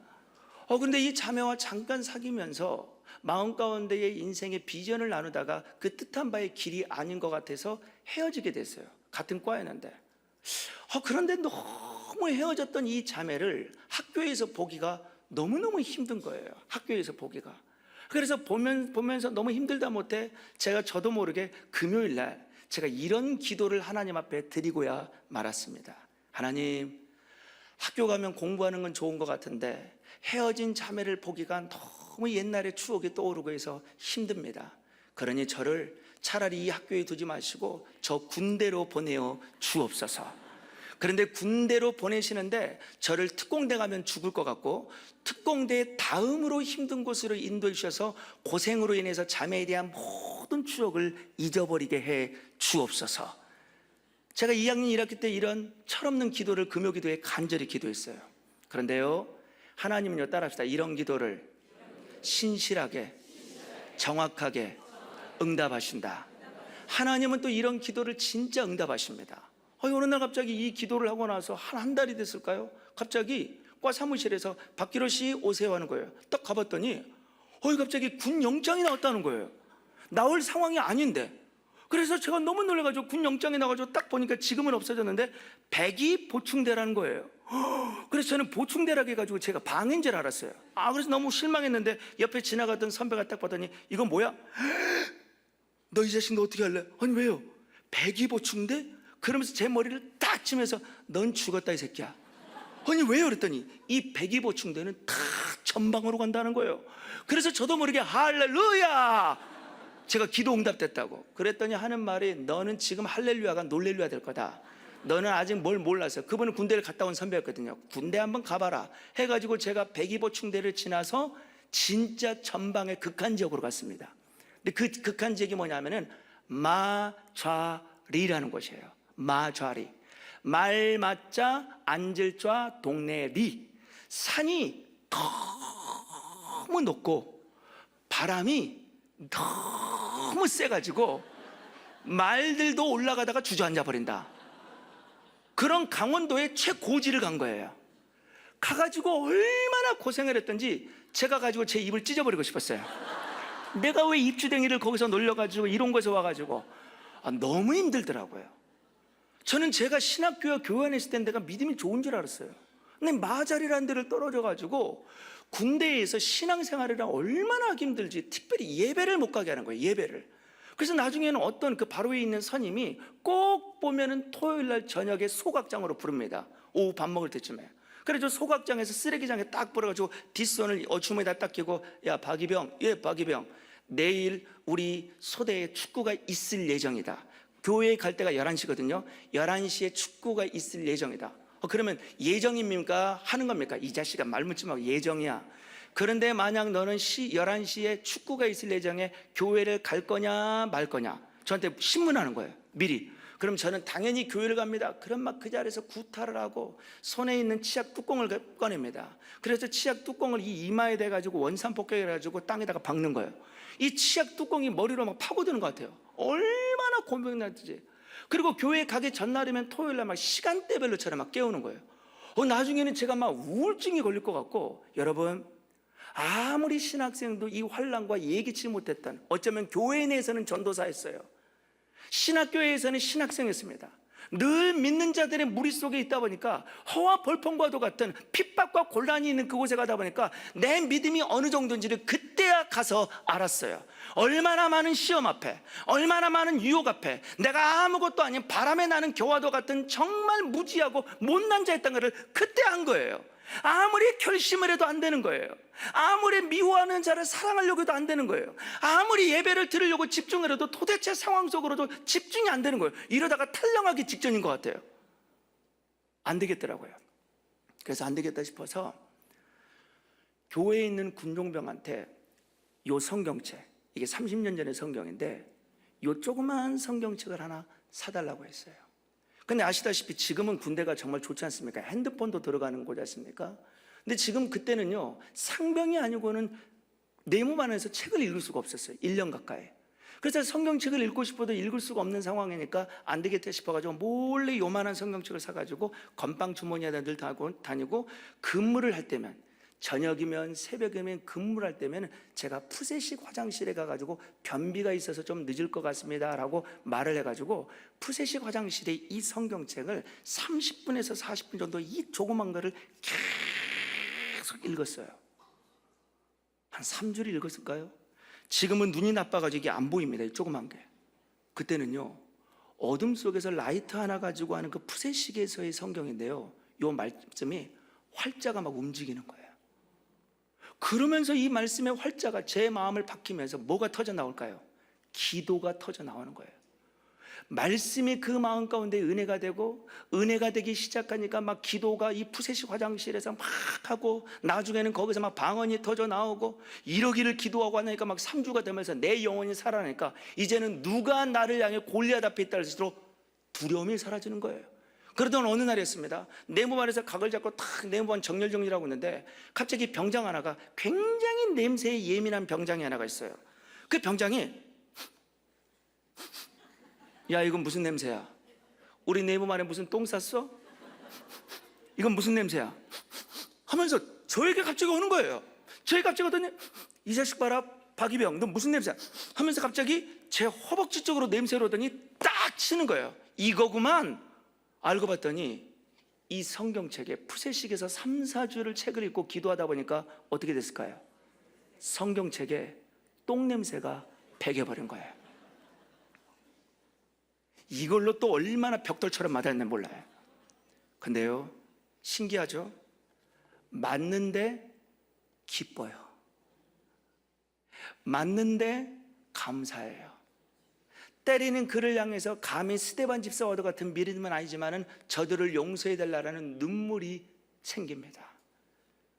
근데 이 자매와 잠깐 사귀면서 마음 가운데의 인생의 비전을 나누다가 그 뜻한 바의 길이 아닌 것 같아서 헤어지게 됐어요. 같은 과였는데. 그런데 너무 헤어졌던 이 자매를 학교에서 보기가 너무너무 힘든 거예요. 학교에서 보기가. 그래서 보면서 너무 힘들다 못해 제가 저도 모르게 금요일 날 제가 이런 기도를 하나님 앞에 드리고야 말았습니다. 하나님, 학교 가면 공부하는 건 좋은 것 같은데 헤어진 자매를 보기가 너무 옛날의 추억이 떠오르고 해서 힘듭니다. 그러니 저를 차라리 이 학교에 두지 마시고 저 군대로 보내어 주옵소서. 그런데 군대로 보내시는데 저를 특공대 가면 죽을 것 같고 특공대 다음으로 힘든 곳으로 인도해 주셔서 고생으로 인해서 자매에 대한 모든 추억을 잊어버리게 해 주옵소서. 제가 2학년 1학기 때 이런 철없는 기도를 금요기도에 간절히 기도했어요. 그런데요, 하나님은요, 따라합시다. 이런 기도를 신실하게 정확하게 응답하신다. 하나님은 또 이런 기도를 진짜 응답하십니다. 어느 날 갑자기 이 기도를 하고 나서 한 달이 됐을까요? 갑자기 과 사무실에서 박기로 씨 오세요 하는 거예요. 딱 가봤더니 갑자기 군 영장이 나왔다는 거예요. 나올 상황이 아닌데. 그래서 제가 너무 놀라가지고 군 영장이 나가지고 딱 보니까 지금은 없어졌는데 백이 보충대라는 거예요. 그래서 저는 보충대라고 해가지고 제가 방인 줄 알았어요. 그래서 너무 실망했는데 옆에 지나가던 선배가 딱 봤더니 이건 뭐야? 너 이 자식 너 어떻게 할래? 아니 왜요? 백이 보충대? 그러면서 제 머리를 딱 치면서 넌 죽었다 이 새끼야. 아니 왜요? 그랬더니 이 백이 보충대는 다 전방으로 간다는 거예요. 그래서 저도 모르게 할렐루야! 제가 기도 응답됐다고. 그랬더니 하는 말이 너는 지금 할렐루야가 놀렐루야 될 거다. 너는 아직 뭘 몰라서. 그분은 군대를 갔다 온 선배였거든요. 군대 한번 가봐라 해가지고 제가 백이보충대를 지나서 진짜 전방의 극한 지역으로 갔습니다. 근데 그 극한 지역이 뭐냐면은 마좌리라는 곳이에요. 마좌리. 말 맞자 앉을 좌 동네 리. 산이 너무 높고 바람이 너무 세가지고 말들도 올라가다가 주저앉아 버린다. 그런 강원도의 최고지를 간 거예요. 가가지고 얼마나 고생을 했던지 제가 가지고 제 입을 찢어버리고 싶었어요. 내가 왜 입주댕이를 거기서 놀려가지고 이런 곳에 와가지고 너무 힘들더라고요. 저는 제가 신학교와 교회 안에 있을 때 내가 믿음이 좋은 줄 알았어요. 근데 마자리라는 데를 떨어져가지고 군대에서 신앙생활이라 얼마나 하기 힘들지. 특별히 예배를 못 가게 하는 거예요. 예배를. 그래서 나중에는 어떤 그 바로 위에 있는 선임이 꼭 보면은 토요일 날 저녁에 소각장으로 부릅니다. 오후 밥 먹을 때쯤에. 그래서 소각장에서 쓰레기장에 딱 버려가지고 뒷손을 주머니에다 딱 끼고 야 박이병, 예 박이병, 내일 우리 소대에 축구가 있을 예정이다. 교회에 갈 때가 11시거든요 11시에 축구가 있을 예정이다. 그러면 예정입니까? 하는 겁니까? 이 자식아 말 묻지 말고 예정이야. 그런데 만약 너는 11시에 축구가 있을 예정에 교회를 갈 거냐 말 거냐 저한테 신문하는 거예요. 미리. 그럼 저는 당연히 교회를 갑니다. 그럼 막 그 자리에서 구타를 하고 손에 있는 치약 뚜껑을 꺼냅니다. 그래서 치약 뚜껑을 이 이마에 대가지고 원산폭격을 해가지고 땅에다가 박는 거예요. 이 치약 뚜껑이 머리로 막 파고드는 것 같아요. 얼마나 고민났지. 그리고 교회 가기 전날이면 토요일 날 막 시간대별로처럼 막 깨우는 거예요. 나중에는 제가 막 우울증이 걸릴 것 같고. 여러분 아무리 신학생도 이 환난과 예기치 못했던, 어쩌면 교회 내에서는 전도사였어요. 신학교에서는 신학생이었습니다. 늘 믿는 자들의 무리 속에 있다 보니까 허와 벌펑과도 같은 핍박과 곤란이 있는 그곳에 가다 보니까 내 믿음이 어느 정도인지를 그때야 가서 알았어요. 얼마나 많은 시험 앞에, 얼마나 많은 유혹 앞에 내가 아무것도 아닌 바람에 나는 겨와도 같은 정말 무지하고 못난 자였던 것을 그때 한 거예요. 아무리 결심을 해도 안 되는 거예요. 아무리 미워하는 자를 사랑하려고 해도 안 되는 거예요. 아무리 예배를 들으려고 집중을 해도 도대체 상황 속으로도 집중이 안 되는 거예요. 이러다가 탈령하기 직전인 것 같아요. 안 되겠더라고요. 그래서 안 되겠다 싶어서 교회에 있는 군종병한테 요 성경책, 이게 30년 전의 성경인데 요 조그만 성경책을 하나 사달라고 했어요. 근데 아시다시피 지금은 군대가 정말 좋지 않습니까? 핸드폰도 들어가는 거지 않습니까? 근데 지금 그때는요, 상병이 아니고는 내 몸 안에서 책을 읽을 수가 없었어요. 1년 가까이. 그래서 성경책을 읽고 싶어도 읽을 수가 없는 상황이니까 안 되겠다 싶어가지고 몰래 요만한 성경책을 사가지고 건빵 주머니에다 늘 다니고 근무를 할 때면, 저녁이면 새벽이면 근무를 할 때면 제가 푸세식 화장실에 가가지고 변비가 있어서 좀 늦을 것 같습니다 라고 말을 해가지고 푸세식 화장실에 이 성경책을 30분에서 40분 정도 이 조그만 거를 계속 읽었어요. 한 3주를 읽었을까요? 지금은 눈이 나빠가지고 이게 안 보입니다. 이 조그만 게. 그때는요, 어둠 속에서 라이트 하나 가지고 하는 그 푸세식에서의 성경인데요, 요 말씀이 활자가 막 움직이는 거예요. 그러면서 이 말씀의 활자가 제 마음을 박히면서 뭐가 터져 나올까요? 기도가 터져 나오는 거예요. 말씀이 그 마음 가운데 은혜가 되고, 은혜가 되기 시작하니까 막 기도가 이 푸세식 화장실에서 막 하고, 나중에는 거기서 막 방언이 터져 나오고, 이러기를 기도하고 하니까 막 3주가 되면서 내 영혼이 살아나니까 이제는 누가 나를 향해 골리앗 앞에 있다 할수록 두려움이 사라지는 거예요. 그러던 어느 날이었습니다. 내 몸 안에서 각을 잡고 탁 내 몸 안 정렬정리하고 있는데 갑자기 병장 하나가, 굉장히 냄새에 예민한 병장이 하나가 있어요. 그 병장이 야 이건 무슨 냄새야? 우리 내 몸 안에 무슨 똥 쌌어? 이건 무슨 냄새야? 하면서 저에게 갑자기 오는 거예요. 저에게 갑자기 오더니 이 자식 봐라, 박이병, 너 무슨 냄새야? 하면서 갑자기 제 허벅지 쪽으로 냄새를 오더니 딱 치는 거예요. 이거구만. 알고 봤더니 이 성경책에 푸세식에서 3, 4주를 책을 읽고 기도하다 보니까 어떻게 됐을까요? 성경책에 똥냄새가 배겨버린 거예요. 이걸로 또 얼마나 벽돌처럼 맞았는지 몰라요. 근데요, 신기하죠? 맞는데 기뻐요. 맞는데 감사해요. 때리는 그를 향해서 감히 스데반 집사와도 같은 믿음은 아니지만은 저들을 용서해 달라는 눈물이 생깁니다.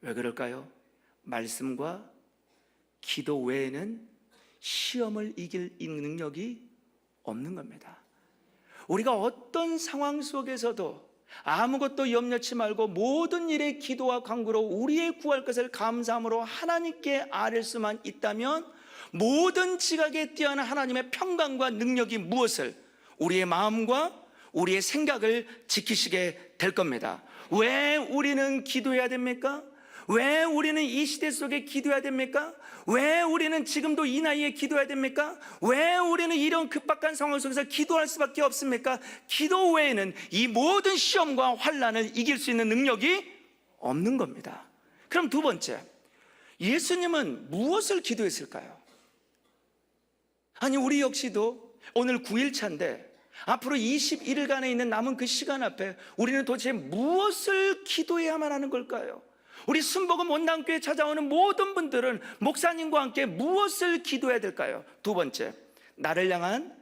왜 그럴까요? 말씀과 기도 외에는 시험을 이길 능력이 없는 겁니다. 우리가 어떤 상황 속에서도 아무것도 염려치 말고 모든 일에 기도와 간구로 우리의 구할 것을 감사함으로 하나님께 아뢰 수만 있다면 모든 지각에 뛰어난 하나님의 평강과 능력이 무엇을 우리의 마음과 우리의 생각을 지키시게 될 겁니다. 왜 우리는 기도해야 됩니까? 왜 우리는 이 시대 속에 기도해야 됩니까? 왜 우리는 지금도 이 나이에 기도해야 됩니까? 왜 우리는 이런 급박한 상황 속에서 기도할 수밖에 없습니까? 기도 외에는 이 모든 시험과 환난을 이길 수 있는 능력이 없는 겁니다. 그럼 두 번째, 예수님은 무엇을 기도했을까요? 아니, 우리 역시도 오늘 9일차인데 앞으로 21일간에 있는 남은 그 시간 앞에 우리는 도대체 무엇을 기도해야만 하는 걸까요? 우리 순복음 원당교회에 찾아오는 모든 분들은 목사님과 함께 무엇을 기도해야 될까요? 두 번째, 나를 향한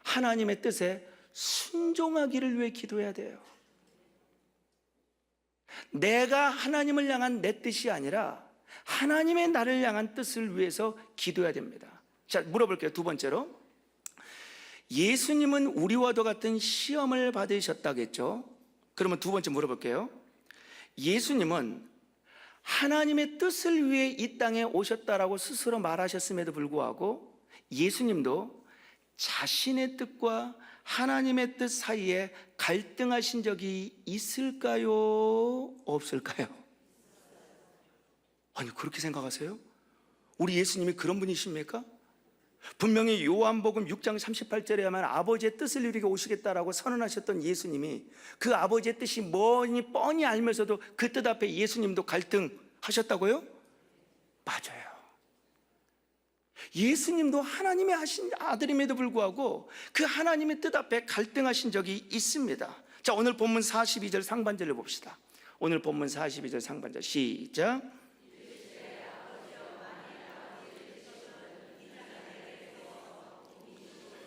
하나님의 뜻에 순종하기를 위해 기도해야 돼요. 내가 하나님을 향한 내 뜻이 아니라 하나님의 나를 향한 뜻을 위해서 기도해야 됩니다. 자, 물어볼게요. 두 번째로, 예수님은 우리와도 같은 시험을 받으셨다겠죠? 그러면 두 번째 물어볼게요. 예수님은 하나님의 뜻을 위해 이 땅에 오셨다라고 스스로 말하셨음에도 불구하고 예수님도 자신의 뜻과 하나님의 뜻 사이에 갈등하신 적이 있을까요? 없을까요? 아니, 그렇게 생각하세요? 우리 예수님이 그런 분이십니까? 분명히 요한복음 6장 38절에야만 아버지의 뜻을 이루게 오시겠다라고 선언하셨던 예수님이 그 아버지의 뜻이 뭐니 뻔히 알면서도 그 뜻 앞에 예수님도 갈등하셨다고요? 맞아요. 예수님도 하나님의 하신 아들임에도 불구하고 그 하나님의 뜻 앞에 갈등하신 적이 있습니다. 자, 오늘 본문 42절 상반절을 봅시다. 오늘 본문 42절 상반절 시작.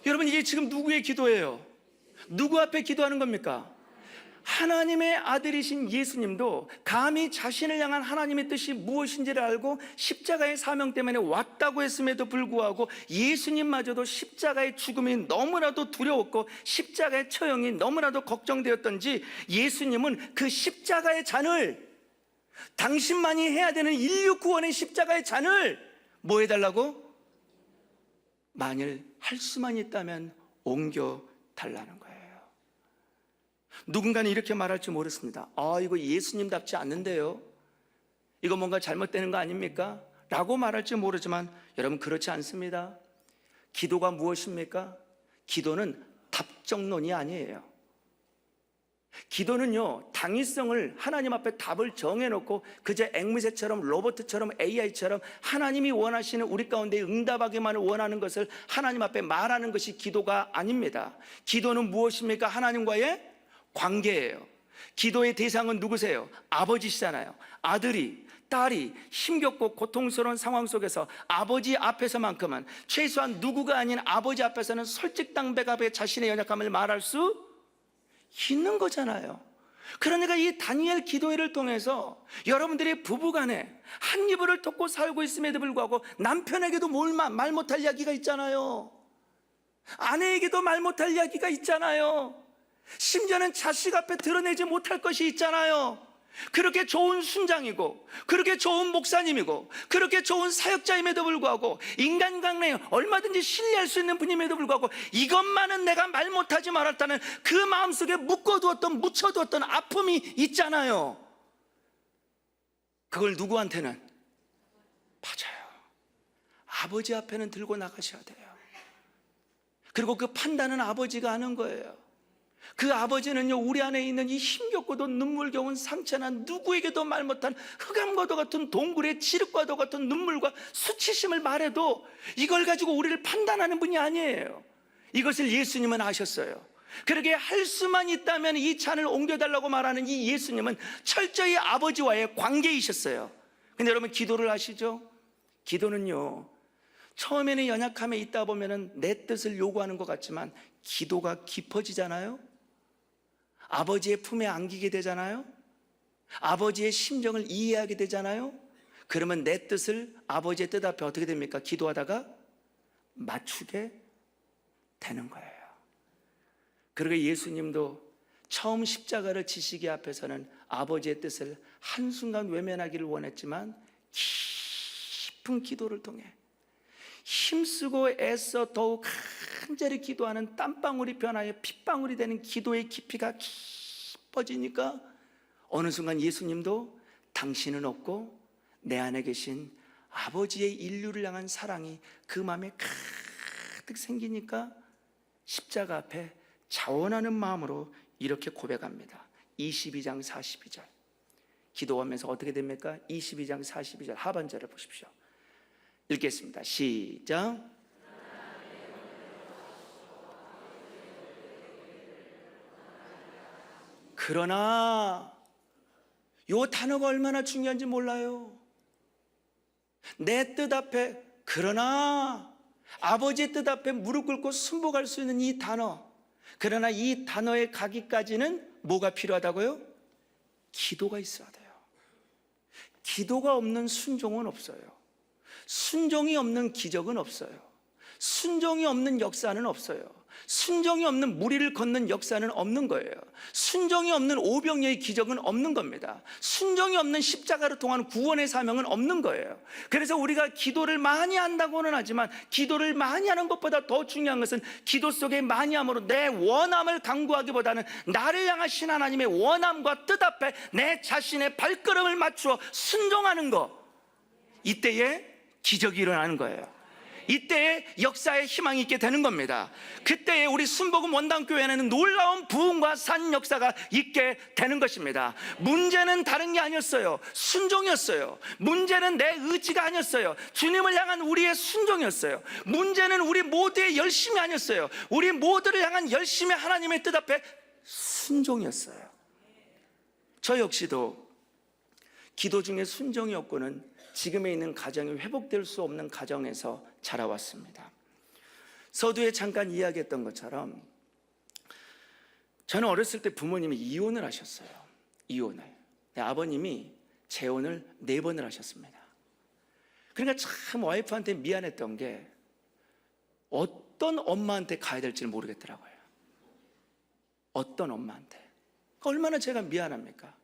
여러분, 이게 지금 누구의 기도예요? 누구 앞에 기도하는 겁니까? 하나님의 아들이신 예수님도 감히 자신을 향한 하나님의 뜻이 무엇인지를 알고 십자가의 사명 때문에 왔다고 했음에도 불구하고 예수님마저도 십자가의 죽음이 너무나도 두려웠고 십자가의 처형이 너무나도 걱정되었던지 예수님은 그 십자가의 잔을, 당신만이 해야 되는 인류 구원의 십자가의 잔을 뭐 해달라고? 만일 할 수만 있다면 옮겨 달라는 거예요. 누군가는 이렇게 말할지 모르겠습니다. 이거 예수님답지 않는데요, 이거 뭔가 잘못되는 거 아닙니까? 라고 말할지 모르지만 여러분, 그렇지 않습니다. 기도가 무엇입니까? 기도는 답정론이 아니에요. 기도는요, 당위성을 하나님 앞에 답을 정해놓고 그저 앵무새처럼 로봇처럼 AI처럼 하나님이 원하시는 우리 가운데 응답하기만을 원하는 것을 하나님 앞에 말하는 것이 기도가 아닙니다. 기도는 무엇입니까? 하나님과의 관계예요. 기도의 대상은 누구세요? 아버지시잖아요. 아들이, 딸이 힘겹고 고통스러운 상황 속에서 아버지 앞에서만큼은, 최소한 누구가 아닌 아버지 앞에서는 솔직당백하게 자신의 연약함을 말할 수 있는 거잖아요. 그러니까 이 다니엘 기도회를 통해서 여러분들이 부부간에 한 이불을 덮고 살고 있음에도 불구하고 남편에게도 말 못할 이야기가 있잖아요. 아내에게도 말 못할 이야기가 있잖아요. 심지어는 자식 앞에 드러내지 못할 것이 있잖아요. 그렇게 좋은 순장이고 그렇게 좋은 목사님이고 그렇게 좋은 사역자임에도 불구하고 인간 강래에 얼마든지 신뢰할 수 있는 분임에도 불구하고 이것만은 내가 말 못하지 말았다는 그 마음속에 묶어두었던, 묻혀두었던 아픔이 있잖아요. 그걸 누구한테는? 맞아요, 아버지 앞에는 들고 나가셔야 돼요. 그리고 그 판단은 아버지가 하는 거예요. 그 아버지는요, 우리 안에 있는 이 힘겹고도 눈물겨운 상처나 누구에게도 말 못한 흑암과도 같은 동굴의 지륵과도 같은 눈물과 수치심을 말해도 이걸 가지고 우리를 판단하는 분이 아니에요. 이것을 예수님은 아셨어요. 그러게 할 수만 있다면 이 잔을 옮겨달라고 말하는 이 예수님은 철저히 아버지와의 관계이셨어요. 근데 여러분, 기도를 아시죠? 기도는요, 처음에는 연약함에 있다 보면은 내 뜻을 요구하는 것 같지만 기도가 깊어지잖아요. 아버지의 품에 안기게 되잖아요. 아버지의 심정을 이해하게 되잖아요. 그러면 내 뜻을 아버지의 뜻 앞에 어떻게 됩니까? 기도하다가 맞추게 되는 거예요. 그러게 예수님도 처음 십자가를 지시기 앞에서는 아버지의 뜻을 한순간 외면하기를 원했지만 깊은 기도를 통해 힘쓰고 애써 더욱 간절히 기도하는 땀방울이 변하여 핏방울이 되는 기도의 깊이가 깊어지니까 어느 순간 예수님도 당신은 없고 내 안에 계신 아버지의 인류를 향한 사랑이 그 마음에 가득 생기니까 십자가 앞에 자원하는 마음으로 이렇게 고백합니다. 22장 42절 기도하면서 어떻게 됩니까? 22장 42절 하반절을 보십시오. 읽겠습니다. 시작. 그러나 이 단어가 얼마나 중요한지 몰라요. 내 뜻 앞에 그러나 아버지의 뜻 앞에 무릎 꿇고 순복할 수 있는 이 단어, 그러나 이 단어에 가기까지는 뭐가 필요하다고요? 기도가 있어야 돼요. 기도가 없는 순종은 없어요. 순종이 없는 기적은 없어요. 순종이 없는 역사는 없어요. 순종이 없는 무리를 걷는 역사는 없는 거예요. 순종이 없는 오병이의 기적은 없는 겁니다. 순종이 없는 십자가를 통한 구원의 사명은 없는 거예요. 그래서 우리가 기도를 많이 한다고는 하지만 기도를 많이 하는 것보다 더 중요한 것은 기도 속에 많이 함으로 내 원함을 강구하기보다는 나를 향하신 하나님의 원함과 뜻 앞에 내 자신의 발걸음을 맞추어 순종하는 것, 이때에 기적이 일어나는 거예요. 이때에 역사의 희망이 있게 되는 겁니다. 그때에 우리 순복음 원당교회에는 놀라운 부흥과 산 역사가 있게 되는 것입니다. 문제는 다른 게 아니었어요. 순종이었어요. 문제는 내 의지가 아니었어요. 주님을 향한 우리의 순종이었어요. 문제는 우리 모두의 열심이 아니었어요. 우리 모두를 향한 열심의 하나님의 뜻 앞에 순종이었어요. 저 역시도 기도 중에 순종이 없고는 지금에 있는 가정이 회복될 수 없는 가정에서 자라왔습니다. 서두에 잠깐 이야기했던 것처럼 저는 어렸을 때 부모님이 이혼을 하셨어요. 이혼을. 아버님이 재혼을 4번을 하셨습니다. 그러니까 참 와이프한테 미안했던 게 어떤 엄마한테 가야 될지를 모르겠더라고요. 어떤 엄마한테. 얼마나 제가 미안합니까?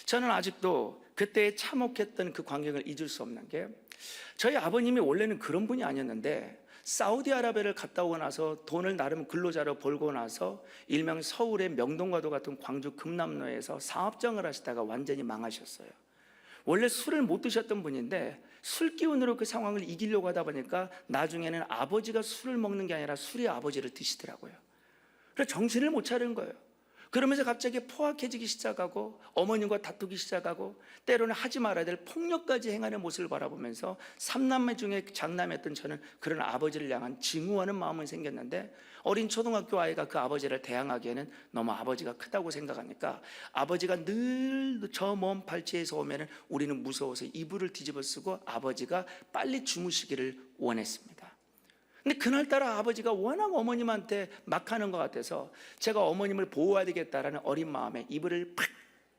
저는 아직도 그때 참혹했던 그 광경을 잊을 수 없는 게, 저희 아버님이 원래는 그런 분이 아니었는데 사우디아라비아를 갔다 오고 나서 돈을 나름 근로자로 벌고 나서 일명 서울의 명동과도 같은 광주 금남로에서 사업장을 하시다가 완전히 망하셨어요. 원래 술을 못 드셨던 분인데 술 기운으로 그 상황을 이기려고 하다 보니까 나중에는 아버지가 술을 먹는 게 아니라 술이 아버지를 드시더라고요. 그래서 정신을 못 차린 거예요. 그러면서 갑자기 포악해지기 시작하고 어머님과 다투기 시작하고 때로는 하지 말아야 될 폭력까지 행하는 모습을 바라보면서 3남매 중에 장남이었던 저는 그런 아버지를 향한 증오하는 마음이 생겼는데, 어린 초등학교 아이가 그 아버지를 대항하기에는 너무 아버지가 크다고 생각하니까 아버지가 늘 저 먼 발치에서 오면은 우리는 무서워서 이불을 뒤집어 쓰고 아버지가 빨리 주무시기를 원했습니다. 근데 그날따라 아버지가 워낙 어머님한테 막 하는 것 같아서 제가 어머님을 보호해야 되겠다라는 어린 마음에 이불을 팍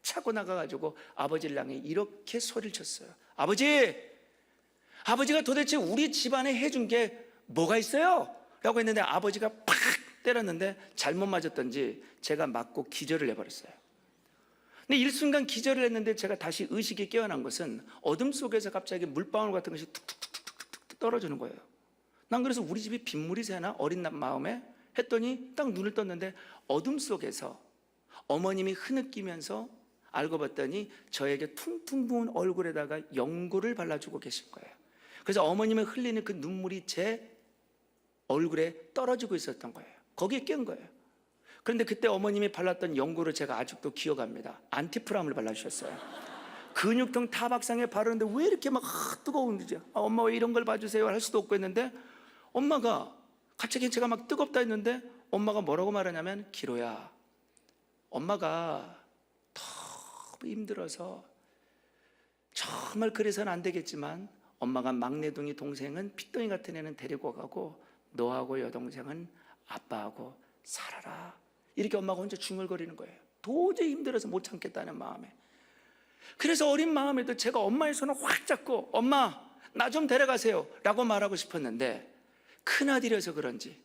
차고 나가가지고 아버지를 향해 이렇게 소리를 쳤어요. 아버지가 도대체 우리 집안에 해준 게 뭐가 있어요? 라고 했는데 아버지가 팍 때렸는데 잘못 맞았던지 제가 맞고 기절을 해버렸어요. 근데 일순간 기절을 했는데 제가 다시 의식이 깨어난 것은 어둠 속에서 갑자기 물방울 같은 것이 툭툭툭툭툭 떨어지는 거예요. 난 그래서 우리 집이 빗물이 새나 어린 마음에 했더니 딱 눈을 떴는데 어둠 속에서 어머님이 흐느끼면서 알고 봤더니 저에게 퉁퉁 부은 얼굴에다가 연고를 발라주고 계신 거예요. 그래서 어머님이 흘리는 그 눈물이 제 얼굴에 떨어지고 있었던 거예요. 거기에 깬 거예요. 그런데 그때 어머님이 발랐던 연고를 제가 아직도 기억합니다. 안티프람을 발라주셨어요. 근육통 타박상에 바르는데 왜 이렇게 막 뜨거운지, 엄마 왜 이런 걸 봐주세요 할 수도 없고 했는데, 엄마가 갑자기 제가 막 뜨겁다 했는데 엄마가 뭐라고 말하냐면, 기로야, 엄마가 너무 힘들어서 정말 그래서는 안 되겠지만 엄마가 막내둥이 동생은 핏덩이 같은 애는 데리고 가고 너하고 여동생은 아빠하고 살아라. 이렇게 엄마가 혼자 중얼거리는 거예요. 도저히 힘들어서 못 참겠다는 마음에. 그래서 어린 마음에도 제가 엄마의 손을 확 잡고 엄마 나 좀 데려가세요 라고 말하고 싶었는데, 큰아들이어서 그런지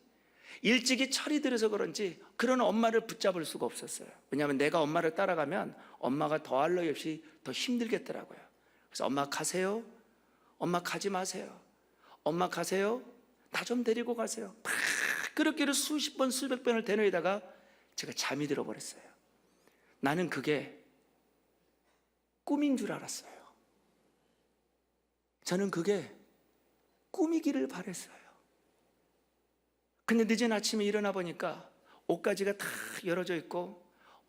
일찍이 철이 들어서 그런지 그런 엄마를 붙잡을 수가 없었어요. 왜냐하면 내가 엄마를 따라가면 엄마가 더할 나위 없이 더 힘들겠더라고요. 그래서 엄마 가세요, 엄마 가지 마세요, 엄마 가세요, 나 좀 데리고 가세요. 막 그렇게 수십 번 수백 번을 되뇌다가 제가 잠이 들어버렸어요. 나는 그게 꿈인 줄 알았어요. 저는 그게 꿈이기를 바랬어요. 근데 늦은 아침에 일어나 보니까 옷가지가 다 열어져 있고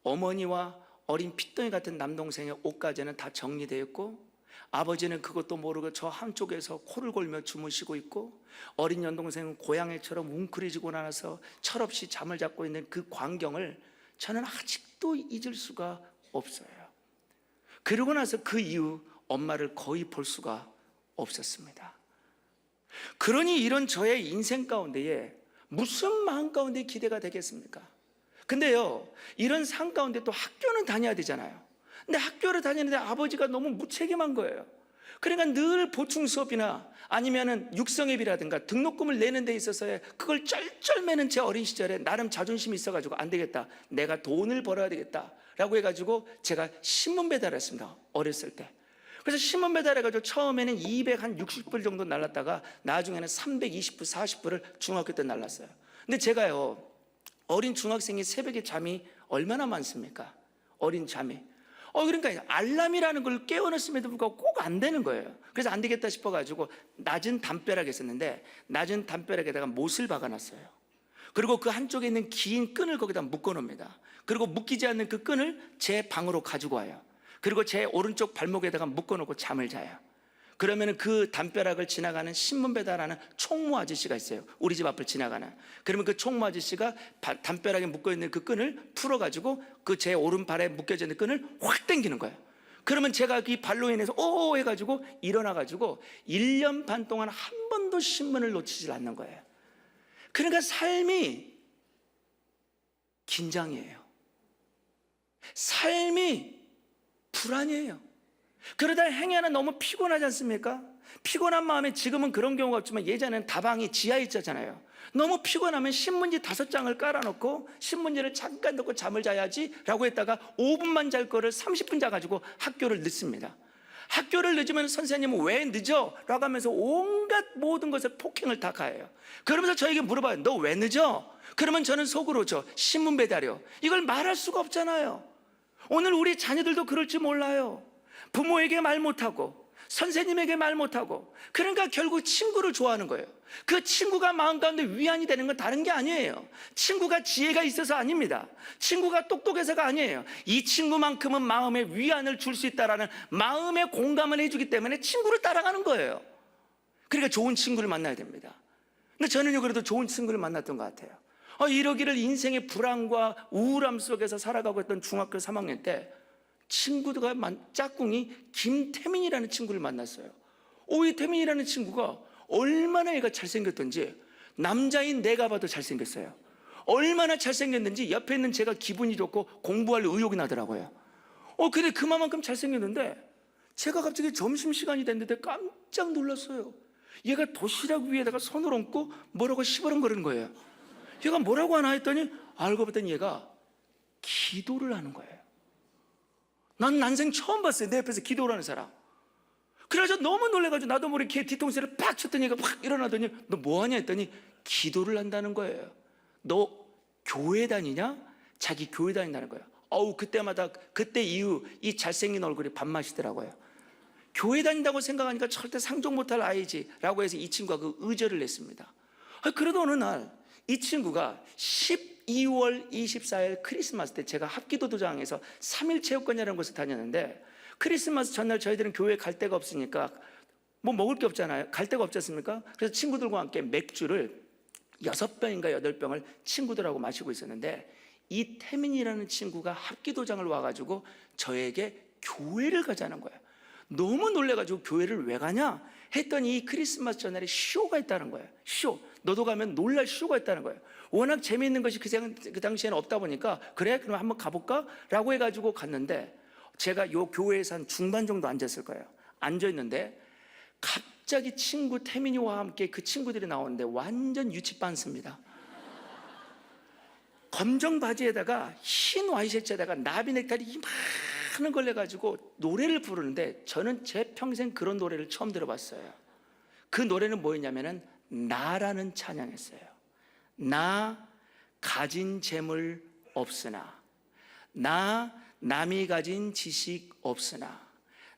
어머니와 어린 핏덩이 같은 남동생의 옷가지는 다 정리되어 있고, 아버지는 그것도 모르고 저 한쪽에서 코를 골며 주무시고 있고, 어린 여동생은 고양이처럼 웅크리지고 나서 철없이 잠을 잡고 있는 그 광경을 저는 아직도 잊을 수가 없어요. 그러고 나서 그 이후 엄마를 거의 볼 수가 없었습니다. 그러니 이런 저의 인생 가운데에 무슨 마음 가운데 기대가 되겠습니까? 근데요, 이런 상 가운데 또 학교는 다녀야 되잖아요. 근데 학교를 다니는데 아버지가 너무 무책임한 거예요. 그러니까 늘 보충 수업이나 아니면은 육성회비라든가 등록금을 내는 데 있어서의 그걸 쩔쩔매는 제 어린 시절에 나름 자존심이 있어가지고 안 되겠다, 내가 돈을 벌어야 되겠다 라고 해가지고 제가 신문 배달을 했습니다. 어렸을 때. 그래서 신문 배달해가지고 처음에는 260불 정도 날랐다가 나중에는 320불, 40불을 중학교 때 날랐어요. 근데 제가요, 어린 중학생이 새벽에 잠이 얼마나 많습니까? 어린 잠이. 그러니까 알람이라는 걸 깨워놨음에도 불구하고 꼭 안 되는 거예요. 그래서 안 되겠다 싶어가지고 낮은 담벼락에 있었는데 낮은 담벼락에다가 못을 박아놨어요. 그리고 그 한쪽에 있는 긴 끈을 거기다 묶어놓습니다. 그리고 묶이지 않는 그 끈을 제 방으로 가지고 와요. 그리고 제 오른쪽 발목에다가 묶어놓고 잠을 자요. 그러면 그 담벼락을 지나가는 신문 배달하는 총무 아저씨가 있어요. 우리 집 앞을 지나가는. 그러면 그 총무 아저씨가 담벼락에 묶어있는 그 끈을 풀어가지고 그 제 오른발에 묶여져 있는 끈을 확 당기는 거예요. 그러면 제가 이 발로 인해서 오 해가지고 일어나가지고 1년 반 동안 한 번도 신문을 놓치질 않는 거예요. 그러니까 삶이 긴장이에요. 삶이 불안이에요. 그러다 행여나 너무 피곤하지 않습니까? 피곤한 마음에 지금은 그런 경우가 없지만 예전에는 다방이 지하에 있었잖아요. 너무 피곤하면 신문지 5장을 깔아놓고 신문지를 잠깐 놓고 잠을 자야지 라고 했다가 5분만 잘 거를 30분 자가지고 학교를 늦습니다. 학교를 늦으면 선생님은 왜 늦어? 라고 하면서 온갖 모든 것을 폭행을 다 가해요. 그러면서 저에게 물어봐요. 너 왜 늦어? 그러면 저는 속으로 신문 배달이요. 이걸 말할 수가 없잖아요. 오늘 우리 자녀들도 그럴지 몰라요. 부모에게 말 못하고 선생님에게 말 못하고, 그러니까 결국 친구를 좋아하는 거예요. 그 친구가 마음 가운데 위안이 되는 건 다른 게 아니에요. 친구가 지혜가 있어서 아닙니다. 친구가 똑똑해서가 아니에요. 이 친구만큼은 마음에 위안을 줄 수 있다라는 마음의 공감을 해주기 때문에 친구를 따라가는 거예요. 그러니까 좋은 친구를 만나야 됩니다. 근데 저는요, 그래도 좋은 친구를 만났던 것 같아요. 이러기를 인생의 불안과 우울함 속에서 살아가고 있던 중학교 3학년 때 친구가 짝꿍이 김태민이라는 친구를 만났어요. 이 태민이라는 친구가 얼마나 애가 잘생겼던지 남자인 내가 봐도 잘생겼어요. 얼마나 잘생겼는지 옆에 있는 제가 기분이 좋고 공부할 의욕이 나더라고요. 근데 그만큼 잘생겼는데 제가 갑자기 점심시간이 됐는데 깜짝 놀랐어요. 얘가 도시락 위에다가 손을 얹고 뭐라고 시버렁거리는 거예요. 얘가 뭐라고 하나 했더니 알고 봤더니 얘가 기도를 하는 거예요. 난 난생 처음 봤어요. 내 옆에서 기도를 하는 사람. 그래서 너무 놀래가지고 나도 모르게 걔 뒤통수를 팍 쳤더니 얘가 확 일어나더니 너 뭐하냐 했더니 기도를 한다는 거예요. 너 교회 다니냐? 자기 교회 다닌다는 거예요. 그때마다 그때 이후 이 잘생긴 얼굴이 밥맛이더라고요. 교회 다닌다고 생각하니까 절대 상종 못할 아이지라고 해서 이 친구가 그 의절을 냈습니다. 그래도 어느 날 이 친구가 12월 24일 크리스마스 때 제가 합기도도장에서 3일 체육관이라는 곳에 다녔는데, 크리스마스 전날 저희들은 교회에 갈 데가 없으니까 뭐 먹을 게 없잖아요. 갈 데가 없지 않습니까? 그래서 친구들과 함께 맥주를 6병인가 8병을 친구들하고 마시고 있었는데, 이 태민이라는 친구가 합기도장을 와가지고 저에게 교회를 가자는 거예요. 너무 놀래가지고 교회를 왜 가냐 했더니 이 크리스마스 전날에 쇼가 있다는 거예요. 쇼, 너도 가면 놀랄 쇼가 있다는 거예요. 워낙 재미있는 것이 그 당시에는 없다 보니까, 그래 그럼 한번 가볼까? 라고 해가지고 갔는데, 제가 요 교회에서 한 중반 정도 앉았을 거예요. 앉아있는데 갑자기 친구 태민이와 함께 그 친구들이 나오는데 완전 유치반스입니다. 검정 바지에다가 흰 와이셔츠에다가 나비 넥타이 많은 걸 내가지고 노래를 부르는데, 저는 제 평생 그런 노래를 처음 들어봤어요. 그 노래는 뭐였냐면은 나라는 찬양했어요. 나 가진 재물 없으나, 나 남이 가진 지식 없으나,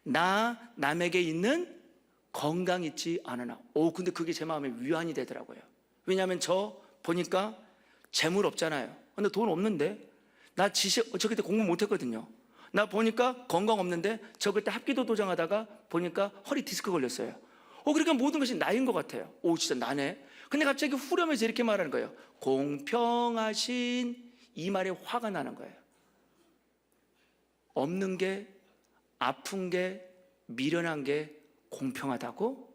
나 남에게 있는 건강 있지 않으나. 근데 그게 제 마음에 위안이 되더라고요. 왜냐하면 저 보니까 재물 없잖아요. 근데 돈 없는데, 나 지식, 저 그때 공부 못했거든요. 나 보니까 건강 없는데, 저 그때 합기도 도장하다가 보니까 허리 디스크 걸렸어요. 그러니까 모든 것이 나인 것 같아요. 진짜 나네. 근데 갑자기 후렴에서 이렇게 말하는 거예요. 공평하신, 이 말에 화가 나는 거예요. 없는 게, 아픈 게, 미련한 게 공평하다고?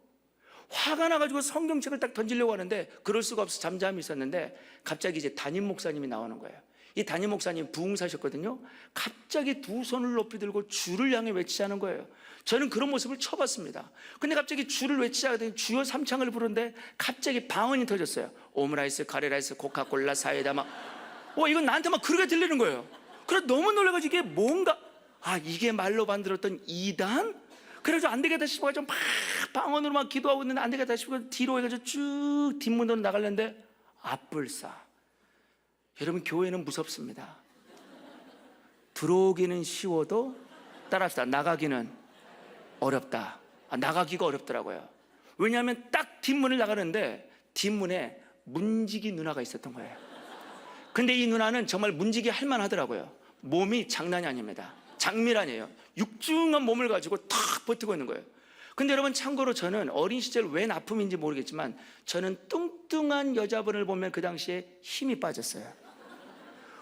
화가 나가지고 성경책을 딱 던지려고 하는데 그럴 수가 없어 잠잠히 있었는데, 갑자기 이제 담임 목사님이 나오는 거예요. 이 담임 목사님 부흥사셨거든요. 갑자기 두 손을 높이 들고 주를 향해 외치자는 거예요. 저는 그런 모습을 쳐봤습니다. 근데 갑자기 주를 외치자더니 주여 삼창을 부르는데 갑자기 방언이 터졌어요. 오므라이스, 카레라이스, 코카콜라, 사이다 막. 이건 나한테 막 그렇게 들리는 거예요. 그래서 너무 놀라가지고 이게 뭔가, 이게 말로 만들었던 이단? 그래서 안 되겠다 싶어가지고 막 방언으로 막 기도하고 있는데 안 되겠다 싶어서 뒤로 해가지고 쭉 뒷문으로 나가려는데 앞불싸. 여러분, 교회는 무섭습니다. 들어오기는 쉬워도, 따라합시다, 나가기는 어렵다. 나가기가 어렵더라고요. 왜냐하면 딱 뒷문을 나가는데 뒷문에 문지기 누나가 있었던 거예요. 근데 이 누나는 정말 문지기 할만 하더라고요. 몸이 장난이 아닙니다. 장밀아니에요. 육중한 몸을 가지고 탁 버티고 있는 거예요. 근데 여러분, 참고로 저는 어린 시절 웬 아픔인지 모르겠지만 저는 뚱뚱한 여자분을 보면 그 당시에 힘이 빠졌어요.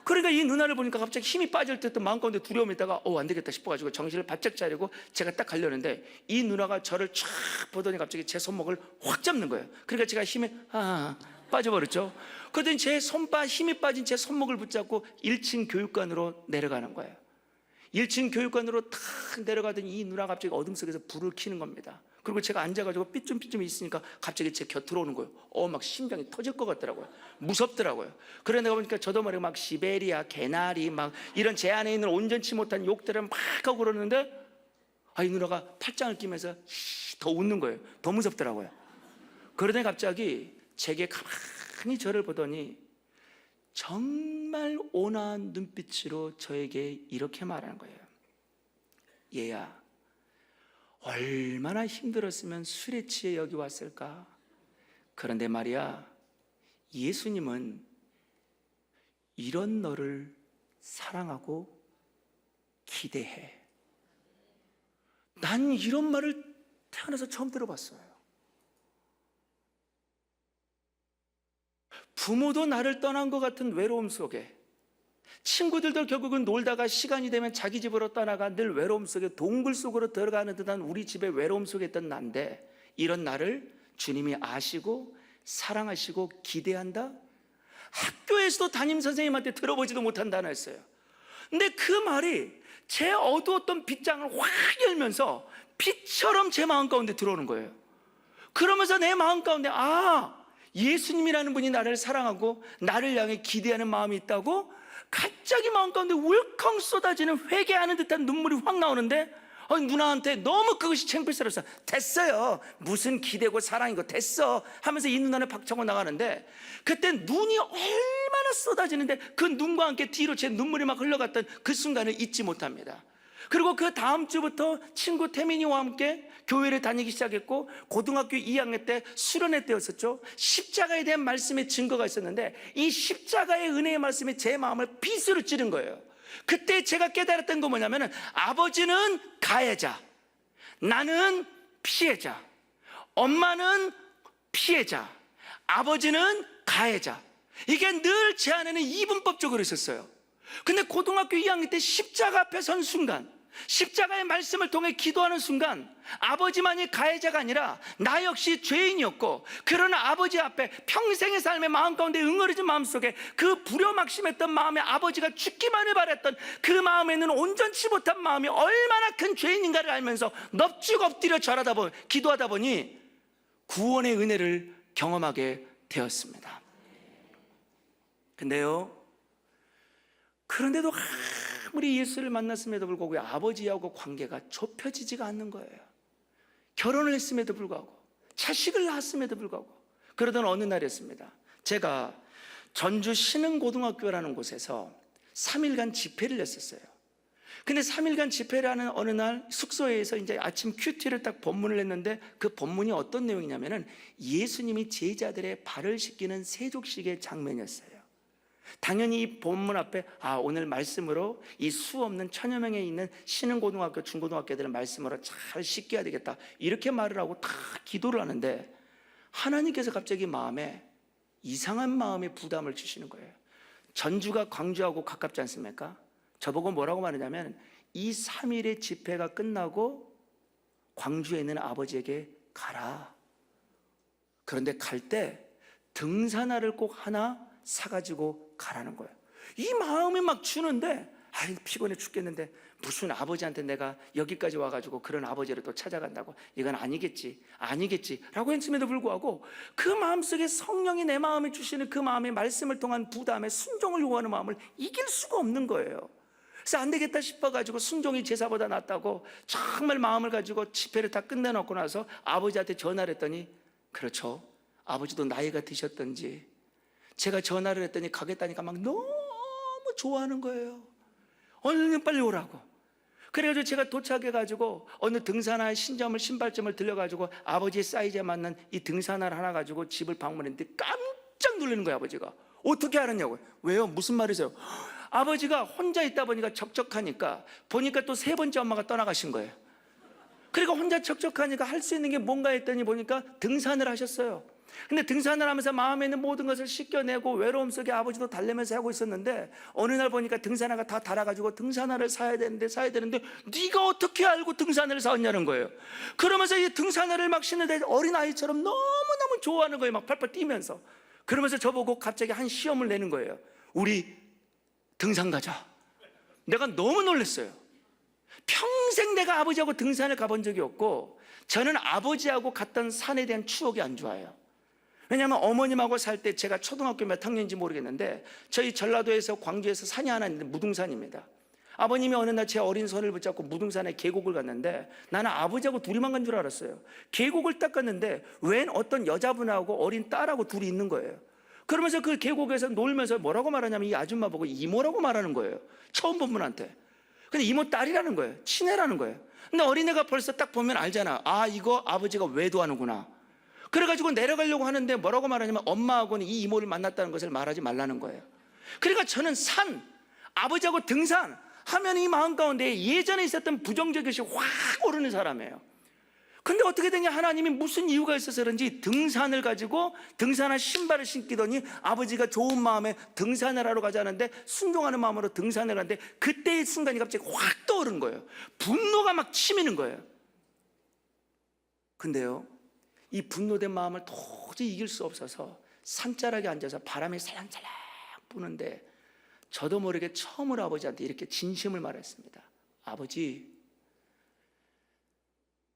그러니까 이 누나를 보니까 갑자기 힘이 빠질 때 또 마음 가운데 두려움이 있다가 안 되겠다 싶어가지고 정신을 바짝 차리고 제가 딱 가려는데, 이 누나가 저를 쫙 보더니 갑자기 제 손목을 확 잡는 거예요. 그러니까 제가 힘이 빠져버렸죠. 그러더니 제 힘이 빠진 제 손목을 붙잡고 1층 교육관으로 내려가는 거예요. 1층 교육관으로 탁 내려가더니 이 누나가 갑자기 어둠 속에서 불을 켜는 겁니다. 그리고 제가 앉아가지고 삐쯤삐쯤 있으니까 갑자기 제 곁으로 오는 거예요. 막 심장이 터질 것 같더라고요. 무섭더라고요. 그래 내가 보니까 저도 모르게 막 시베리아, 개나리 막 이런 제 안에 있는 온전치 못한 욕들을 막 하고 그러는데, 이 누나가 팔짱을 끼면서 더 웃는 거예요. 더 무섭더라고요. 그러더니 갑자기 제게 가만히 저를 보더니 정말 온화한 눈빛으로 저에게 이렇게 말하는 거예요. 얘야, 얼마나 힘들었으면 술에 취해 여기 왔을까? 그런데 말이야, 예수님은 이런 너를 사랑하고 기대해. 난 이런 말을 태어나서 처음 들어봤어요. 부모도 나를 떠난 것 같은 외로움 속에, 친구들도 결국은 놀다가 시간이 되면 자기 집으로 떠나가 늘 외로움 속에 동굴 속으로 들어가는 듯한 우리 집의 외로움 속에 있던 난데, 이런 나를 주님이 아시고 사랑하시고 기대한다? 학교에서도 담임선생님한테 들어보지도 못한 단어였어요. 근데 그 말이 제 어두웠던 빗장을 확 열면서 빛처럼 제 마음 가운데 들어오는 거예요. 그러면서 내 마음 가운데 예수님이라는 분이 나를 사랑하고 나를 향해 기대하는 마음이 있다고 갑자기 마음 가운데 울컥 쏟아지는 회개하는 듯한 눈물이 확 나오는데, 누나한테 너무 그것이 창피스러워서 됐어요, 무슨 기대고 사랑이고 됐어 하면서 이 누나를 박차고 나가는데, 그때 눈이 얼마나 쏟아지는데 그 눈과 함께 뒤로 제 눈물이 막 흘러갔던 그 순간을 잊지 못합니다. 그리고 그 다음 주부터 친구 태민이와 함께 교회를 다니기 시작했고, 고등학교 2학년 때 수련회 때였었죠. 십자가에 대한 말씀의 증거가 있었는데, 이 십자가의 은혜의 말씀이 제 마음을 빗으로 찌른 거예요. 그때 제가 깨달았던 건 뭐냐면은, 아버지는 가해자, 나는 피해자, 엄마는 피해자, 아버지는 가해자. 이게 늘 제 안에는 이분법적으로 있었어요. 근데 고등학교 2학년 때 십자가 앞에 선 순간, 십자가의 말씀을 통해 기도하는 순간, 아버지만이 가해자가 아니라 나 역시 죄인이었고, 그러나 아버지 앞에 평생의 삶의 마음 가운데 응어리진 마음속에 그 불효막심했던 마음에 아버지가 죽기만을 바랬던 그 마음에는 온전치 못한 마음이 얼마나 큰 죄인인가를 알면서 넙죽 엎드려 절하다 보니, 기도하다 보니 구원의 은혜를 경험하게 되었습니다. 근데요, 그런데도 아무리 예수를 만났음에도 불구하고 아버지하고 관계가 좁혀지지가 않는 거예요. 결혼을 했음에도 불구하고, 자식을 낳았음에도 불구하고. 그러던 어느 날이었습니다. 제가 전주 신흥고등학교라는 곳에서 3일간 집회를 했었어요. 근데 3일간 집회를 하는 어느 날 숙소에서 이제 아침 큐티를 딱 법문을 했는데, 그 법문이 어떤 내용이냐면은 예수님이 제자들의 발을 씻기는 세족식의 장면이었어요. 당연히 이 본문 앞에 오늘 말씀으로 이 수 없는 천여 명에 있는 신흥고등학교, 중고등학교들의 말씀으로 잘 씻겨야 되겠다, 이렇게 말을 하고 다 기도를 하는데, 하나님께서 갑자기 마음에 이상한 마음의 부담을 주시는 거예요. 전주가 광주하고 가깝지 않습니까? 저보고 뭐라고 말하냐면, 이 3일의 집회가 끝나고 광주에 있는 아버지에게 가라. 그런데 갈 때 등산화를 꼭 하나 사가지고 가라는 거예요. 이 마음이 막 주는데, 피곤해 죽겠는데 무슨 아버지한테 내가 여기까지 와가지고 그런 아버지를 또 찾아간다고, 이건 아니겠지 라고 했음에도 불구하고 그 마음속에 성령이 내 마음에 주시는 그 마음의 말씀을 통한 부담에 순종을 요구하는 마음을 이길 수가 없는 거예요. 그래서 안 되겠다 싶어가지고 순종이 제사보다 낫다고 정말 마음을 가지고 집회를 다 끝내놓고 나서 아버지한테 전화를 했더니, 그렇죠, 아버지도 나이가 드셨던지 제가 전화를 했더니 가겠다니까 막 너무 좋아하는 거예요. 얼른 빨리 오라고. 그래가지고 제가 도착해가지고 어느 등산화 신발점을 들려가지고 아버지의 사이즈에 맞는 이 등산화를 하나 가지고 집을 방문했는데 깜짝 놀라는 거예요. 아버지가 어떻게 알았냐고요. 왜요? 무슨 말이세요? 아버지가 혼자 있다 보니까 적적하니까, 보니까 또 3번째 엄마가 떠나가신 거예요. 그러니까 혼자 적적하니까 할 수 있는 게 뭔가 했더니 보니까 등산을 하셨어요. 근데 등산을 하면서 마음에 있는 모든 것을 씻겨내고 외로움 속에 아버지도 달래면서 하고 있었는데, 어느 날 보니까 등산화가 다 닳아가지고 등산화를 사야 되는데 네가 어떻게 알고 등산화를 사왔냐는 거예요. 그러면서 이 등산화를 막 신는데 어린아이처럼 너무너무 좋아하는 거예요. 막 팔팔 뛰면서. 그러면서 저보고 갑자기 한 시험을 내는 거예요. 우리 등산 가자. 내가 너무 놀랐어요. 평생 내가 아버지하고 등산을 가본 적이 없고, 저는 아버지하고 갔던 산에 대한 추억이 안 좋아요. 왜냐하면 어머님하고 살 때, 제가 초등학교 몇 학년인지 모르겠는데 저희 전라도에서 광주에서 산이 하나 있는데 무등산입니다. 아버님이 어느 날 제 어린 손을 붙잡고 무등산에 계곡을 갔는데, 나는 아버지하고 둘이만 간 줄 알았어요. 계곡을 딱 갔는데 웬 어떤 여자분하고 어린 딸하고 둘이 있는 거예요. 그러면서 그 계곡에서 놀면서 뭐라고 말하냐면, 이 아줌마 보고 이모라고 말하는 거예요. 처음 본 분한테. 근데 이모 딸이라는 거예요. 친애라는 거예요. 근데 어린애가 벌써 딱 보면 알잖아. 이거 아버지가 외도하는구나. 그래가지고 내려가려고 하는데 뭐라고 말하냐면, 엄마하고는 이 이모를 만났다는 것을 말하지 말라는 거예요. 그러니까 저는 아버지하고 등산 하면 이 마음 가운데 예전에 있었던 부정적 것이 확 오르는 사람이에요. 근데 어떻게 되냐, 하나님이 무슨 이유가 있어서 그런지 등산을 가지고 등산화 신발을 신기더니, 아버지가 좋은 마음에 등산을 하러 가자는데 순종하는 마음으로 등산을 하는데, 그때의 순간이 갑자기 확 떠오르는 거예요. 분노가 막 치미는 거예요. 근데요, 이 분노된 마음을 도저히 이길 수 없어서 산자락에 앉아서 바람이 살랑살랑 부는데, 저도 모르게 처음으로 아버지한테 이렇게 진심을 말했습니다.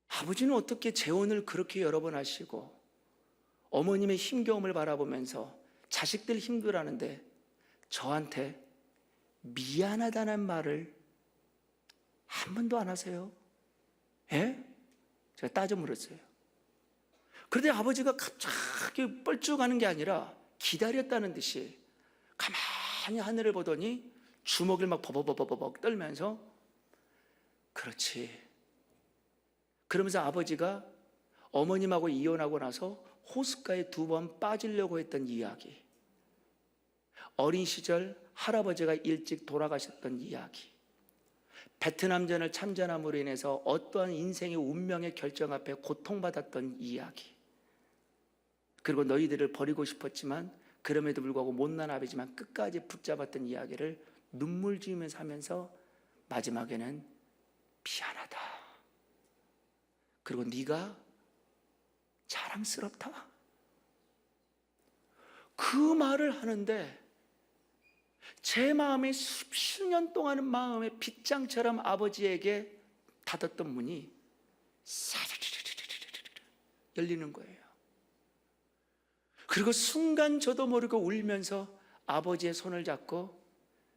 아버지는 어떻게 재혼을 그렇게 여러 번 하시고 어머님의 힘겨움을 바라보면서 자식들 힘들어하는데 저한테 미안하다는 말을 한 번도 안 하세요? 예? 제가 따져 물었어요. 그런데 아버지가 갑자기 뻘쭘하는 게 아니라 기다렸다는 듯이 가만히 하늘을 보더니 주먹을 막 버벅버벅 떨면서, 그렇지. 그러면서 아버지가 어머님하고 이혼하고 나서 호숫가에 2번 빠지려고 했던 이야기, 어린 시절 할아버지가 일찍 돌아가셨던 이야기, 베트남전을 참전함으로 인해서 어떠한 인생의 운명의 결정 앞에 고통받았던 이야기, 그리고 너희들을 버리고 싶었지만 그럼에도 불구하고 못난 아버지만 끝까지 붙잡았던 이야기를 눈물 지으면서 하면서 마지막에는 미안하다, 그리고 네가 자랑스럽다, 그 말을 하는데 제 마음에 수십 년 동안은 마음의 빗장처럼 아버지에게 닫았던 문이 사르르르르르르 열리는 거예요. 그리고 순간 저도 모르고 울면서 아버지의 손을 잡고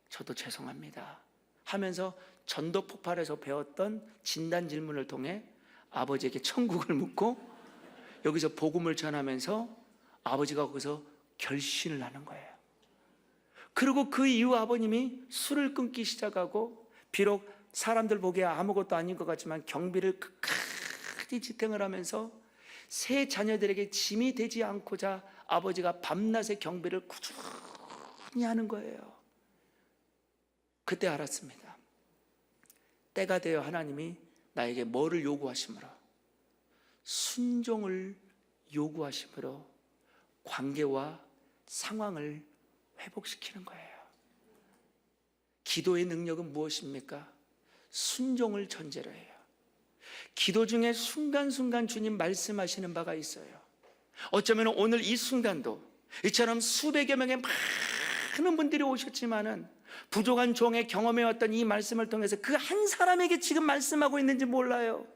저도 죄송합니다 하면서 전도 폭발에서 배웠던 진단 질문을 통해 아버지에게 천국을 묻고 여기서 복음을 전하면서 아버지가 거기서 결신을 하는 거예요. 그리고 그 이후 아버님이 술을 끊기 시작하고, 비록 사람들 보기에 아무것도 아닌 것 같지만 경비를 끝까지 지탱을 하면서 세 자녀들에게 짐이 되지 않고자 아버지가 밤낮의 경비를 꾸준히 하는 거예요. 그때 알았습니다. 때가 되어 하나님이 나에게 뭐를 요구하심으로? 순종을 요구하심으로 관계와 상황을 회복시키는 거예요. 기도의 능력은 무엇입니까? 순종을 전제로 해요. 기도 중에 순간순간 주님 말씀하시는 바가 있어요. 어쩌면 오늘 이 순간도 이처럼 수백여 명의 많은 분들이 오셨지만은 부족한 종의 경험해왔던 이 말씀을 통해서 그 한 사람에게 지금 말씀하고 있는지 몰라요.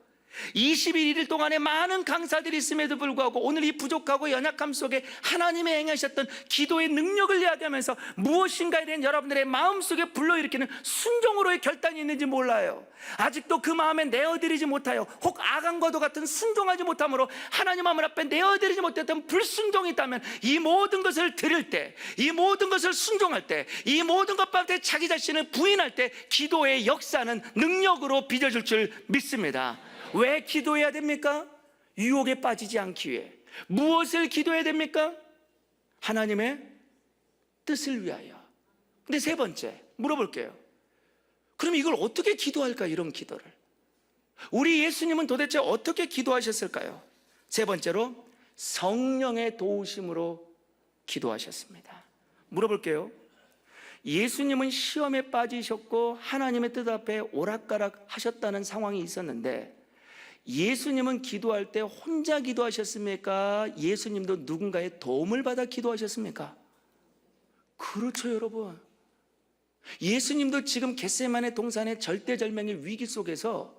21일 동안에 많은 강사들이 있음에도 불구하고 오늘 이 부족하고 연약함 속에 하나님이 행하셨던 기도의 능력을 이야기하면서 무엇인가에 대한 여러분들의 마음속에 불러일으키는 순종으로의 결단이 있는지 몰라요. 아직도 그 마음에 내어드리지 못하여 혹 아간과도 같은 순종하지 못함으로 하나님 하늘 앞에 내어드리지 못했던 불순종이 있다면 이 모든 것을 드릴 때, 이 모든 것을 순종할 때, 이 모든 것 가운데 자기 자신을 부인할 때 기도의 역사는 능력으로 빚어질 줄 믿습니다. 왜 기도해야 됩니까? 유혹에 빠지지 않기 위해. 무엇을 기도해야 됩니까? 하나님의 뜻을 위하여. 근데 세 번째 물어볼게요. 그럼 이걸 어떻게 기도할까? 이런 기도를 우리 예수님은 도대체 어떻게 기도하셨을까요? 세 번째로 성령의 도우심으로 기도하셨습니다. 물어볼게요. 예수님은 시험에 빠지셨고 하나님의 뜻 앞에 오락가락 하셨다는 상황이 있었는데 예수님은 기도할 때 혼자 기도하셨습니까? 예수님도 누군가의 도움을 받아 기도하셨습니까? 그렇죠, 여러분. 예수님도 지금 겟세마네 동산의 절대절명의 위기 속에서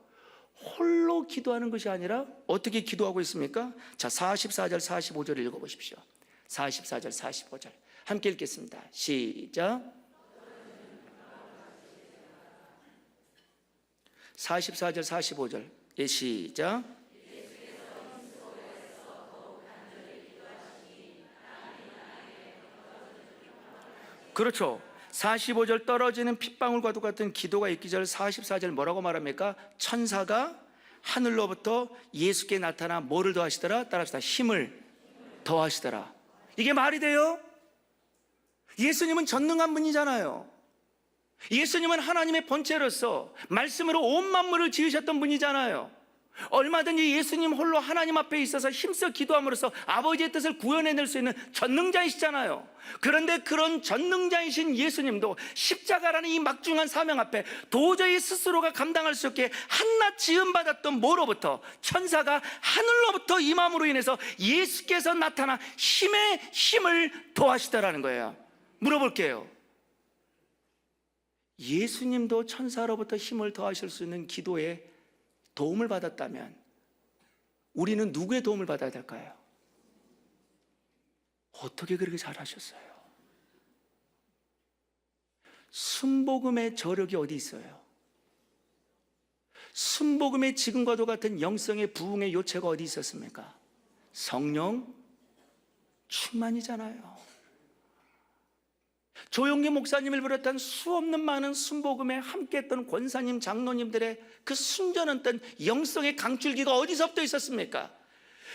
홀로 기도하는 것이 아니라 어떻게 기도하고 있습니까? 자, 44절 45절 읽어보십시오. 44절 45절 함께 읽겠습니다. 시작. 44절 45절 예, 시작. 그렇죠. 45절 떨어지는 핏방울과도 같은 기도가 있기 전 44절 뭐라고 말합니까? 천사가 하늘로부터 예수께 나타나 뭐를 더하시더라? 따라합시다. 힘을 더하시더라. 이게 말이 돼요? 예수님은 전능한 분이잖아요. 예수님은 하나님의 본체로서 말씀으로 온 만물을 지으셨던 분이잖아요. 얼마든지 예수님 홀로 하나님 앞에 있어서 힘써 기도함으로써 아버지의 뜻을 구현해낼 수 있는 전능자이시잖아요. 그런데 그런 전능자이신 예수님도 십자가라는 이 막중한 사명 앞에 도저히 스스로가 감당할 수 없게 한낱 지음받았던 뭐로부터? 천사가 하늘로부터 임함으로 인해서 예수께서 나타나 힘의 힘을 더하시더라는 거예요. 물어볼게요. 예수님도 천사로부터 힘을 더하실 수 있는 기도에 도움을 받았다면 우리는 누구의 도움을 받아야 될까요? 어떻게 그렇게 잘하셨어요? 순복음의 저력이 어디 있어요? 순복음의 지금과도 같은 영성의 부흥의 요체가 어디 있었습니까? 성령 충만이잖아요. 조용기 목사님을 비롯한 수없는 많은 순복음에 함께했던 권사님, 장로님들의 그 순전했던 영성의 강줄기가 어디서부터 있었습니까?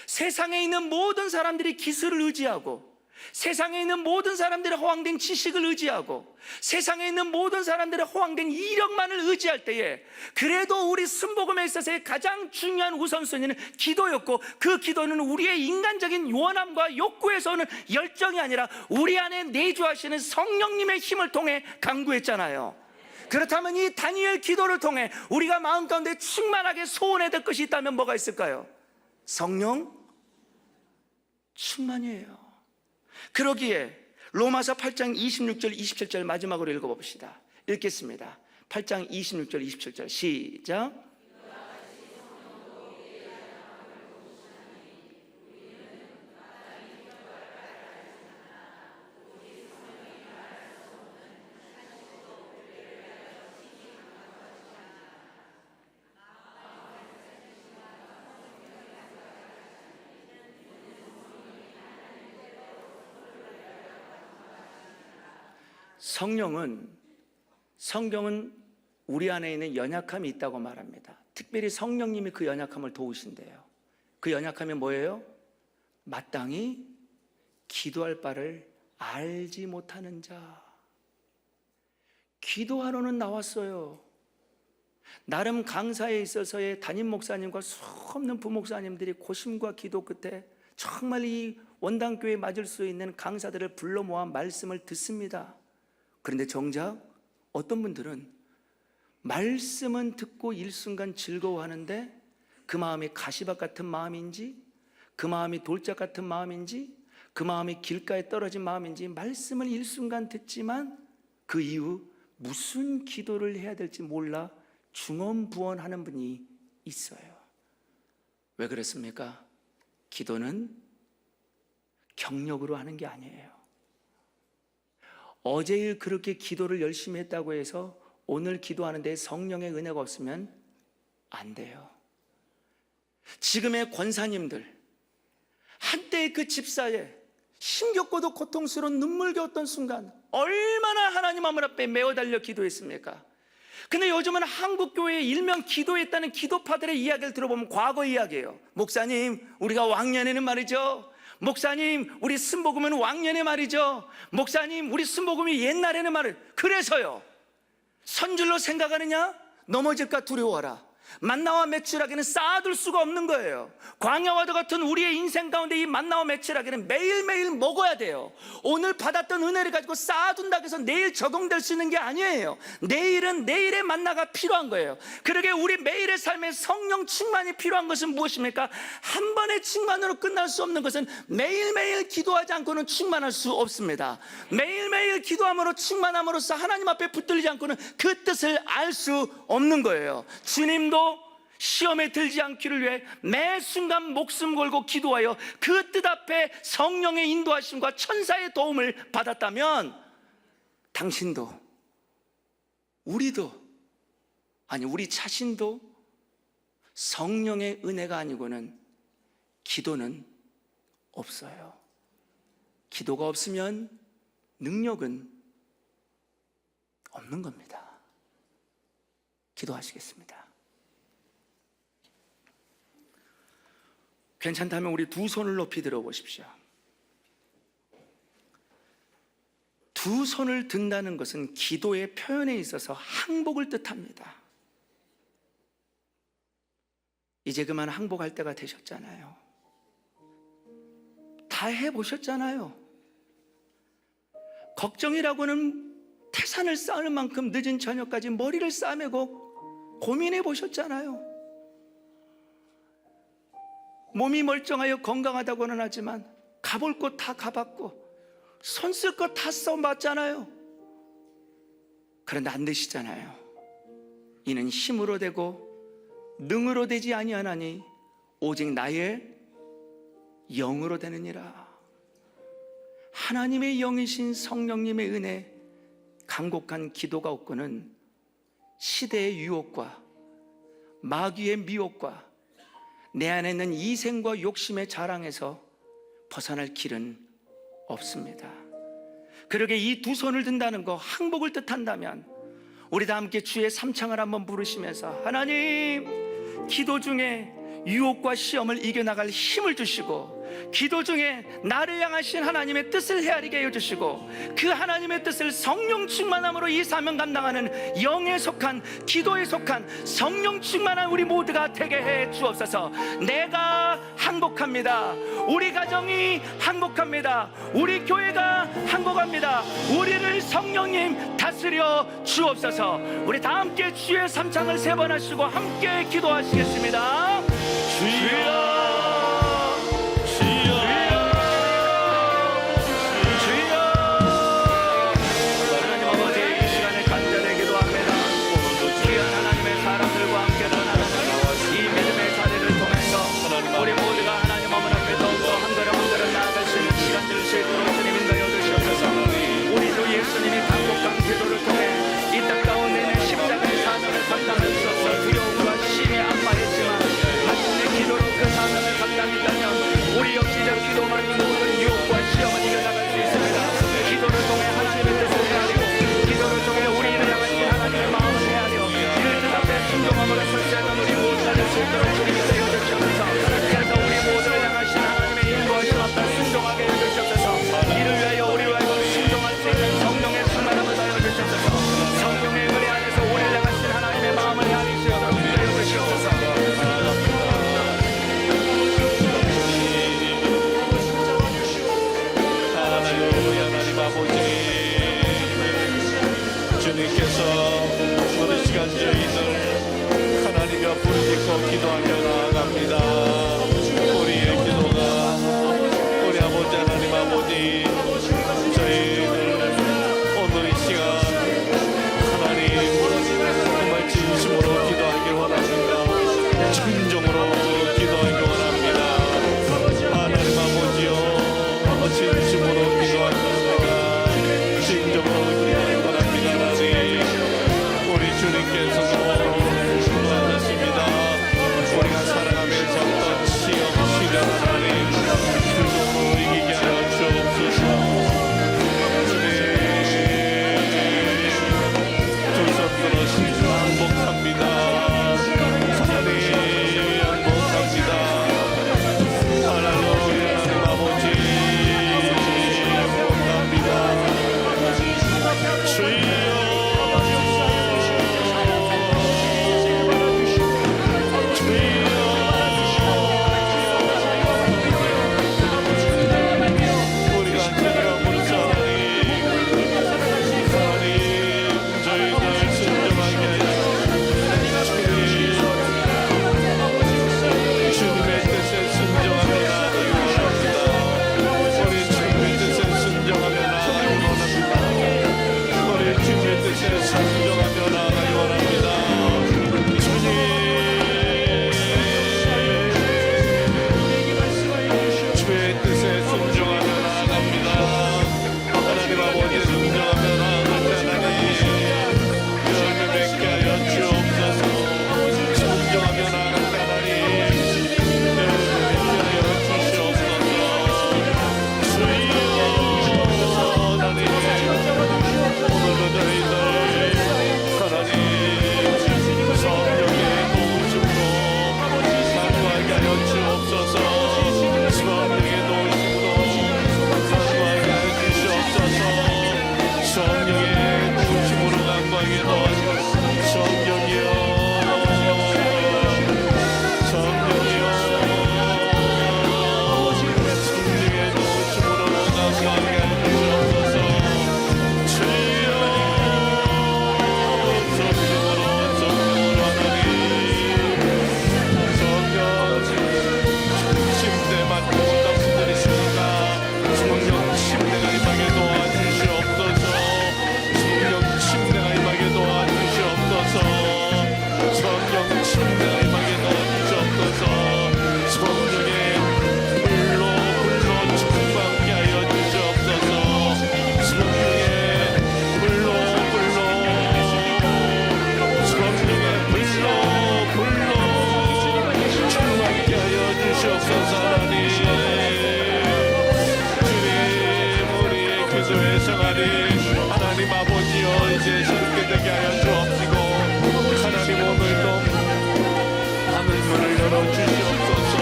세상에 있는 모든 사람들이 기술을 의지하고, 세상에 있는 모든 사람들의 허황된 지식을 의지하고, 세상에 있는 모든 사람들의 허황된 이력만을 의지할 때에, 그래도 우리 순복음에 있어서의 가장 중요한 우선순위는 기도였고, 그 기도는 우리의 인간적인 요원함과 욕구에서 오는 열정이 아니라 우리 안에 내주하시는 성령님의 힘을 통해 강구했잖아요. 그렇다면 이 다니엘 기도를 통해 우리가 마음 가운데 충만하게 소원해야 될 것이 있다면 뭐가 있을까요? 성령 충만이에요. 그러기에 로마서 8장 26절 27절 마지막으로 읽어봅시다. 읽겠습니다. 8장 26절 27절 시작. 성경은 우리 안에 있는 연약함이 있다고 말합니다. 특별히 성령님이 그 연약함을 도우신대요. 그 연약함이 뭐예요? 마땅히 기도할 바를 알지 못하는 자. 기도하러는 나왔어요. 나름 강사에 있어서의 담임 목사님과 수없는 부목사님들이 고심과 기도 끝에 정말 이 원당교회에 맞을 수 있는 강사들을 불러 모아 말씀을 듣습니다. 그런데 정작 어떤 분들은 말씀은 듣고 일순간 즐거워하는데 그 마음이 가시밭 같은 마음인지, 그 마음이 돌짝 같은 마음인지, 그 마음이 길가에 떨어진 마음인지 말씀을 일순간 듣지만 그 이후 무슨 기도를 해야 될지 몰라 중언부언하는 분이 있어요. 왜 그렇습니까? 기도는 경력으로 하는 게 아니에요. 어제 일 그렇게 기도를 열심히 했다고 해서 오늘 기도하는데 성령의 은혜가 없으면 안 돼요. 지금의 권사님들, 한때의 그 집사에 힘겹고도 고통스러운 눈물겨웠던 순간 얼마나 하나님 앞에 메어 달려 기도했습니까? 근데 요즘은 한국교회에 일명 기도했다는 기도파들의 이야기를 들어보면 과거 이야기예요. 목사님, 우리가 왕년에는 말이죠, 목사님, 우리 순복음은 왕년에 말이죠, 목사님, 우리 순복음이 옛날에는 말이에요. 그래서요, 선줄로 생각하느냐? 넘어질까 두려워하라. 만나와 매출하기는 쌓아둘 수가 없는 거예요. 광야와도 같은 우리의 인생 가운데 이 만나와 매출하기는 매일매일 먹어야 돼요. 오늘 받았던 은혜를 가지고 쌓아둔다고 해서 내일 적용될 수 있는 게 아니에요. 내일은 내일의 만나가 필요한 거예요. 그러게 우리 매일의 삶에 성령 충만이 필요한 것은 무엇입니까? 한 번의 충만으로 끝날 수 없는 것은 매일매일 기도하지 않고는 충만할 수 없습니다. 매일매일 기도함으로 충만함으로써 하나님 앞에 붙들리지 않고는 그 뜻을 알 수 없는 거예요. 주님도 시험에 들지 않기를 위해 매 순간 목숨 걸고 기도하여 그 뜻 앞에 성령의 인도하심과 천사의 도움을 받았다면 당신도, 우리도, 아니 우리 자신도 성령의 은혜가 아니고는 기도는 없어요. 기도가 없으면 능력은 없는 겁니다. 기도하시겠습니다. 괜찮다면 우리 두 손을 높이 들어보십시오. 두 손을 든다는 것은 기도의 표현에 있어서 항복을 뜻합니다. 이제 그만 항복할 때가 되셨잖아요. 다 해보셨잖아요. 걱정이라고는 태산을 쌓을 만큼 늦은 저녁까지 머리를 싸매고 고민해 보셨잖아요. 몸이 멀쩡하여 건강하다고는 하지만 가볼 곳 다 가봤고 손 쓸 것 다 써봤잖아요. 그런데 안 되시잖아요. 이는 힘으로 되고 능으로 되지 아니하나니 오직 나의 영으로 되느니라. 하나님의 영이신 성령님의 은혜, 간곡한 기도가 없고는 시대의 유혹과 마귀의 미혹과 내 안에 있는 이생과 욕심의 자랑에서 벗어날 길은 없습니다. 그러게 이 두 손을 든다는 거 항복을 뜻한다면 우리 다 함께 주의 삼창을 한번 부르시면서 하나님, 기도 중에 유혹과 시험을 이겨나갈 힘을 주시고, 기도 중에 나를 향하신 하나님의 뜻을 헤아리게 해주시고, 그 하나님의 뜻을 성령 충만함으로 이 사명 감당하는 영에 속한, 기도에 속한 성령 충만한 우리 모두가 되게 해 주옵소서. 내가 항복합니다. 우리 가정이 항복합니다. 우리 교회가 항복합니다. 우리를 성령님 다스려 주옵소서. 우리 다 함께 주의 삼창을 3번 하시고 함께 기도하시겠습니다. 주여, 우리 모두가 하나님 어머니 앞에 더욱더 한 걸음 한 걸음 나아갈 수 있는 시간들을 주시도록 주님 인도하여 주시옵소서. 우리 주 예수님이 강곡한 기도를 통해 이 땅 가운데 있는 십자가의 사명을 감당할 수 없어 두려움과 심히 아파했지만 마침내 기도로 그 사명을 감당했다면 우리 역시 저 기도만이 모든 유혹과 시험을 이겨나갈 수 있습니다. 기도를 통해 하나님의 뜻을 헤아리고, 기도를 통해 우리를 향하신 하나님의 마음을 헤아려 이를 뜻앞에 순종함으로 설치하는 우리 모두가 될 수 있도록 주님 인도하여 주시옵소서. 그래서 우리 모두를 향하신 하나님의 인도하심 앞에 순종하게 해주시옵소서. 이를 위하여 우리로 하여금 순종할 수 있는 성령의 충만함을 더하여 주시옵소서. 성령의 은혜 안에서 우리를 향하신 하나님의 마음을 헤아릴 수 있도록 인도하여 주시옵소서. 할렐루야. 하나님 아버지, 주님께서 어느 시간 저희들 하나님 앞 부르짖고 기도하며 나아갑니다. 우리의 기도가 우리 아버지 하나님 아버지, 저희들 오늘 이 시간 하나님 정말 진심으로 기도하길 원합니다. 진정으로 기도하길 원합니다. 하나님 아버지요, 진심으로 기도하십니다. 진정으로 기도하길 원합니다. 하나님, 우리 주님께서도 기도하셨습니다. 우리가 살아가면서 어떤 시험, 시련 하나님 그것으로 이기게 하여 주옵소서. 두 손 들어 항복합니다. 하나님 항복합니다. 할렐루야. 하나님 아버지 항복합니다. 주여, 주여, 되게 하여 주옵시고 하나님 오늘도 하늘문을 열어주시옵소서.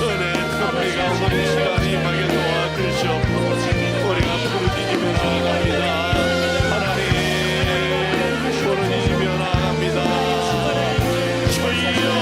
은혜의 큰비가 오늘 이 시간에 임하게 도와주시옵소서. 우리가 부르짖으며 나아갑니다. 하나님 부르짖으며 나아갑니다. 주여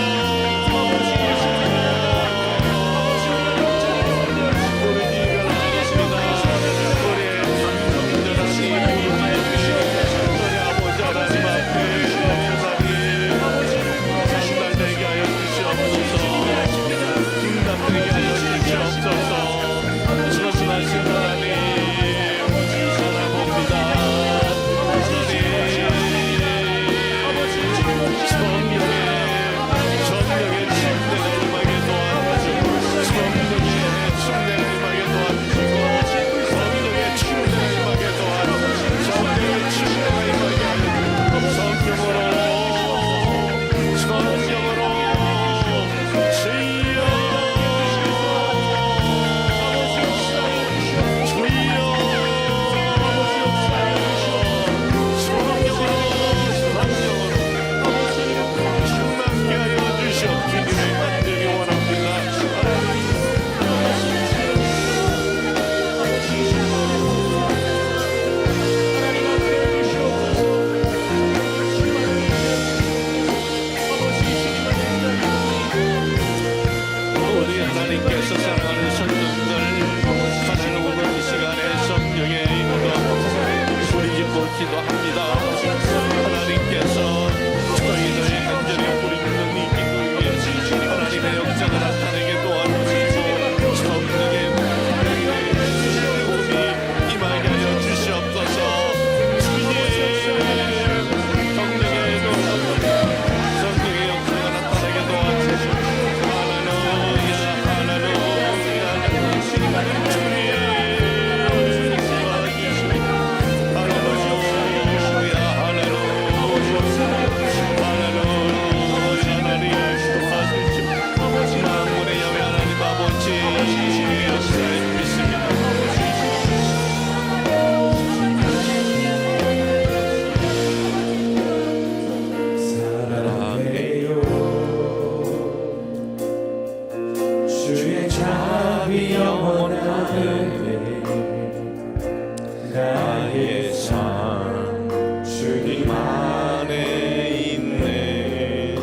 나의 삶 주님 안에 있네.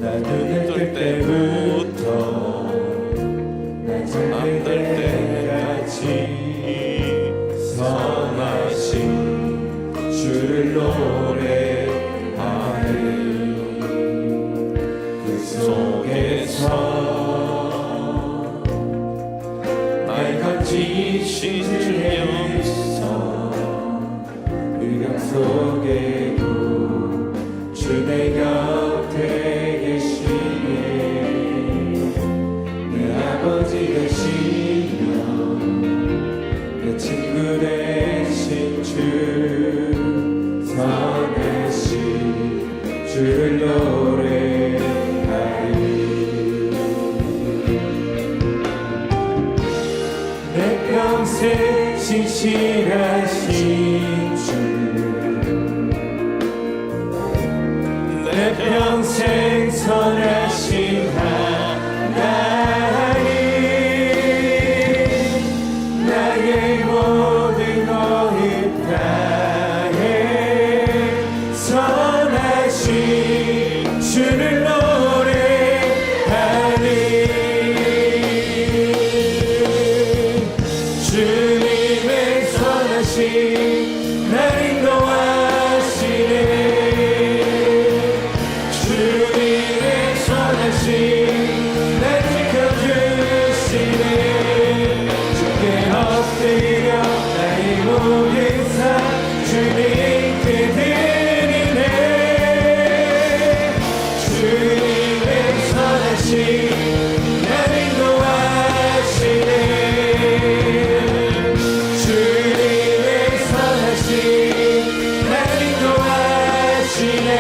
나 눈을 뜰 때부터 잠들 때까지 선하신 주를 노래하네. 그 속에서 날 건지신 주의 영성, 의감 속에도 주 내 곁에 계시네. 내 아버지 되시며 내 친구 되신 주, 선하신 주를 노래하리. 내 평생 신실하신 주, 내 평생 선하신 하나님, 나의 모든 것을 다해 선하신 주를 노래하리. 주님의 선하신 날 인도하시네. 주님의 선하신 날 지켜주시네. 주께 엎드려 나의 모든 삶 주님께 드리네. 주님의 선하신 날 인도하시네. 주님의 선하신 날 인도하시네.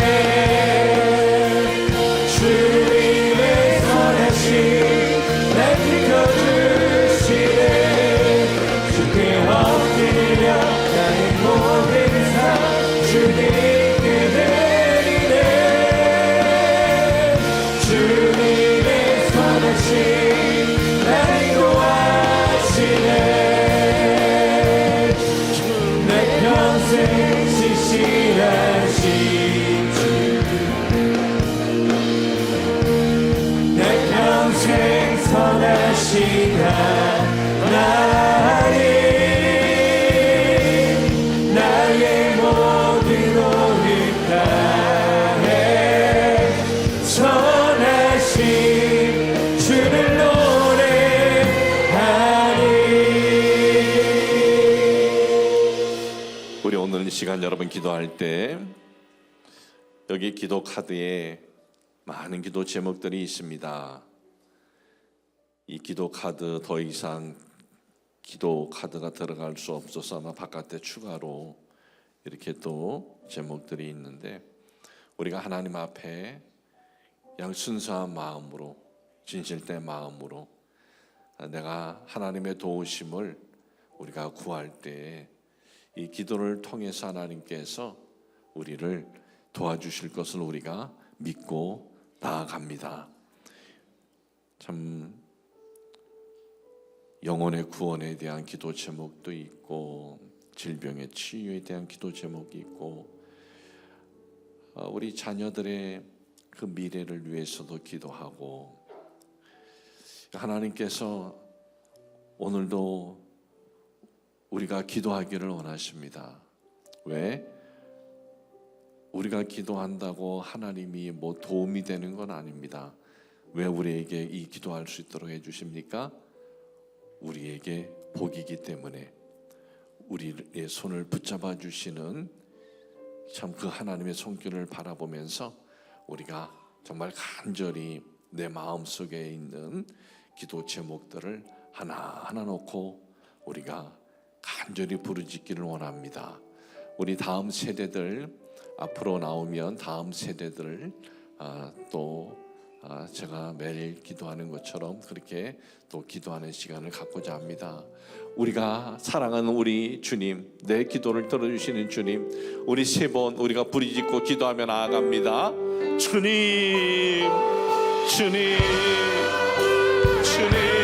주님의 선하신 날 지켜주시네. 주께 엎드려 나의 모든 삶 나를 인도하시네. 내 평생 신실하신 주, 내 평생 선하신 하나님, 나의 모든 오늘 다해 선하신 주를 노래하리. 우리 오늘 이 시간 여러분 기도할 때 여기 기도 카드에 많은 기도 제목들이 있습니다. 이 기도 카드 더 이상 기도 카드가 들어갈 수 없어서 아마 바깥에 추가로 이렇게 또 제목들이 있는데, 우리가 하나님 앞에 양 순수한 마음으로, 진실된 마음으로 내가 하나님의 도우심을 우리가 구할 때 이 기도를 통해서 하나님께서 우리를 도와주실 것을 우리가 믿고 나아갑니다. 참 영혼의 구원에 대한 기도 제목도 있고, 질병의 치유에 대한 기도 제목이 있고, 우리 자녀들의 그 미래를 위해서도 기도하고, 하나님께서 오늘도 우리가 기도하기를 원하십니다. 왜? 우리가 기도한다고 하나님이 뭐 도움이 되는 건 아닙니다. 왜 우리에게 이 기도할 수 있도록 해주십니까? 우리에게 복이기 때문에, 우리의 손을 붙잡아 주시는 참 그 하나님의 손길을 바라보면서 우리가 정말 간절히 내 마음속에 있는 기도 제목들을 하나하나 놓고 우리가 간절히 부르짖기를 원합니다. 우리 다음 세대들 앞으로 나오면 다음 세대들을 제가 매일 기도하는 것처럼 그렇게 또 기도하는 시간을 갖고자 합니다. 우리가 사랑하는 우리 주님, 내 기도를 들어주시는 주님, 우리 세 번 우리가 부르짖고 기도하며 나아갑니다. 주님, 주님, 주님.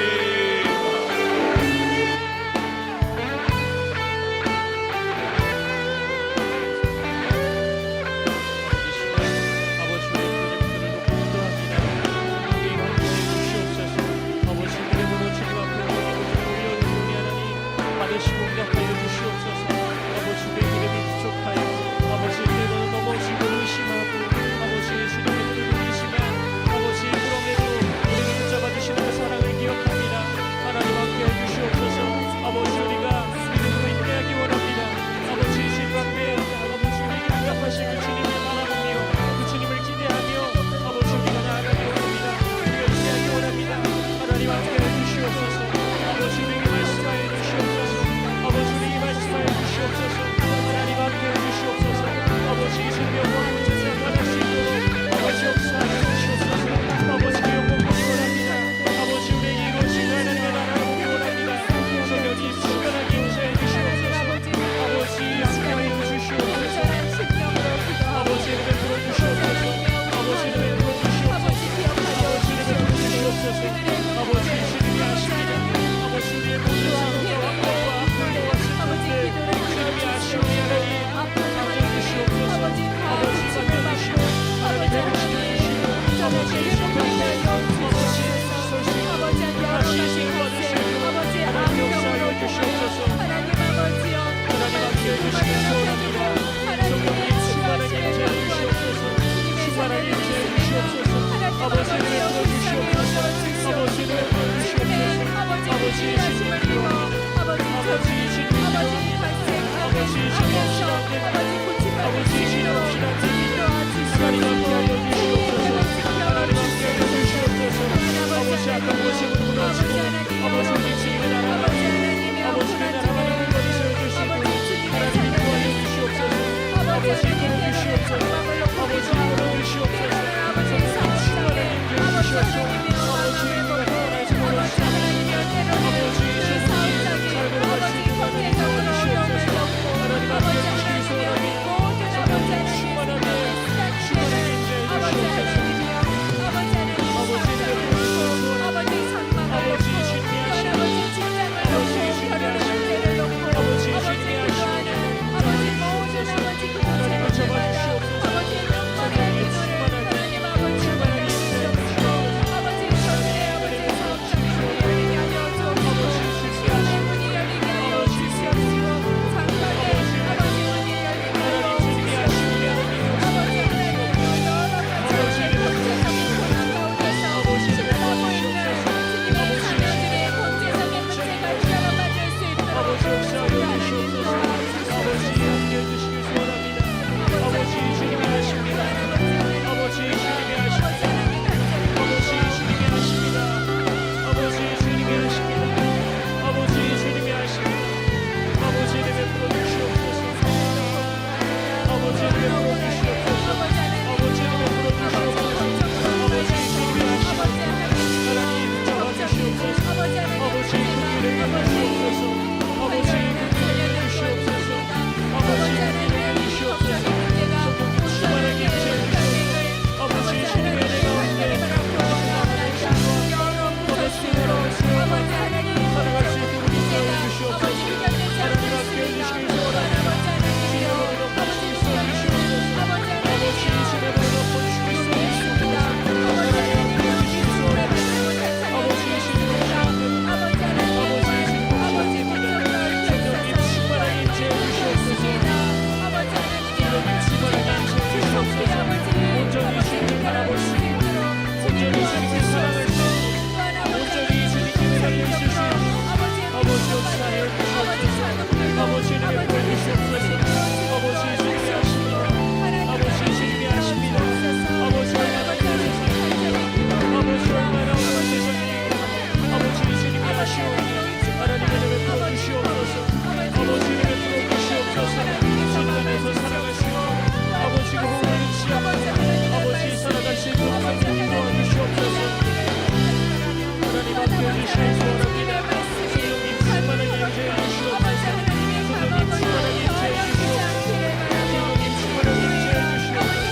아버지 하나님 함께 해주시길 소원합니다. 성령님 충만하게 임재해 주시옵소서. 성령님 충만하게 임재해 주시옵소서. 성령님 충만하게 임재해 주시옵소서.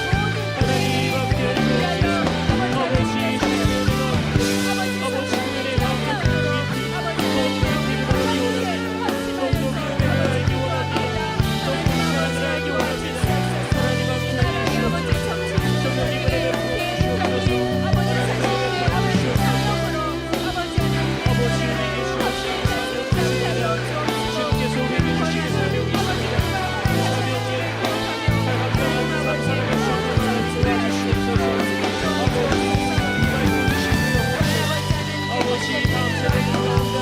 하나님 함께 해주옵소서. 아버지 주님의 은혜가 아버지 은혜가 함께 성령의 기름을 알기 원합니다. 성령의 은혜를 알기 원합니다. 성령의 사랑을 알기 원합니다. 하나님 함께 해주시옵소서. 성령님 은혜를 부어주시옵소서. 하나님 은혜를 부어주시옵소서. 아버지 우리에게 주옵소서. 사명하십니다. 주님께서 우리에게 주신 사명이 있습니다. 그 사명에 감사하고 감사하게 도와주시옵소서. 아버지 다음 세대를 구원하는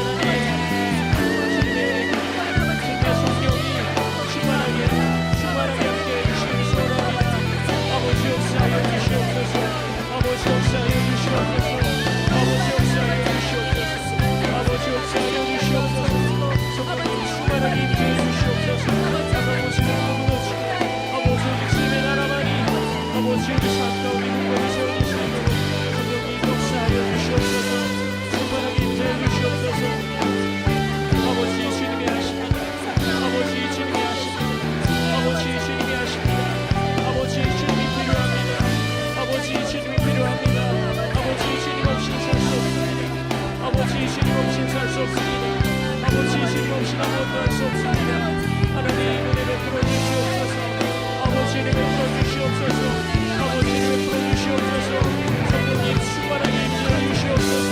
주님의 성령이 충만하게 함께해 주시기 소원합니다. 아버지 역사하여 주시옵소서. 아버지 역사하여 주시옵소서. 아버지 역사하여 주시옵소서. 아버지 역사하여 주시옵소서. 성령님 충만하게 임재해 주시옵소서. 아버지는 무너지고 아버지 우리 주님의 나라만이 아버지 우리 삶 가운데 굳건히 세워주시는 성령님 역사하여 주시옵소서. 충만하게 임재해 주시옵소서. 아버지 주님이 하십니다. 아버지 주님이 하십니다. 아버지 주님이 하십니다. 아버지 주님이 필요합니다. 아버지 주님이 필요합니다. 아버지 주님 없이 살 수 없습니다. 아버지 주님 없이 살 수 없습니다. 아버지 주님 없이 아무것도 할 수 없습니다. 하나님 은혜 베풀어 주시옵소서. 아버지 은혜 베풀어 주시옵소서. 아버지 은혜 베풀어 주시옵소서. 성령님 충만하게 임재해 주시옵소서.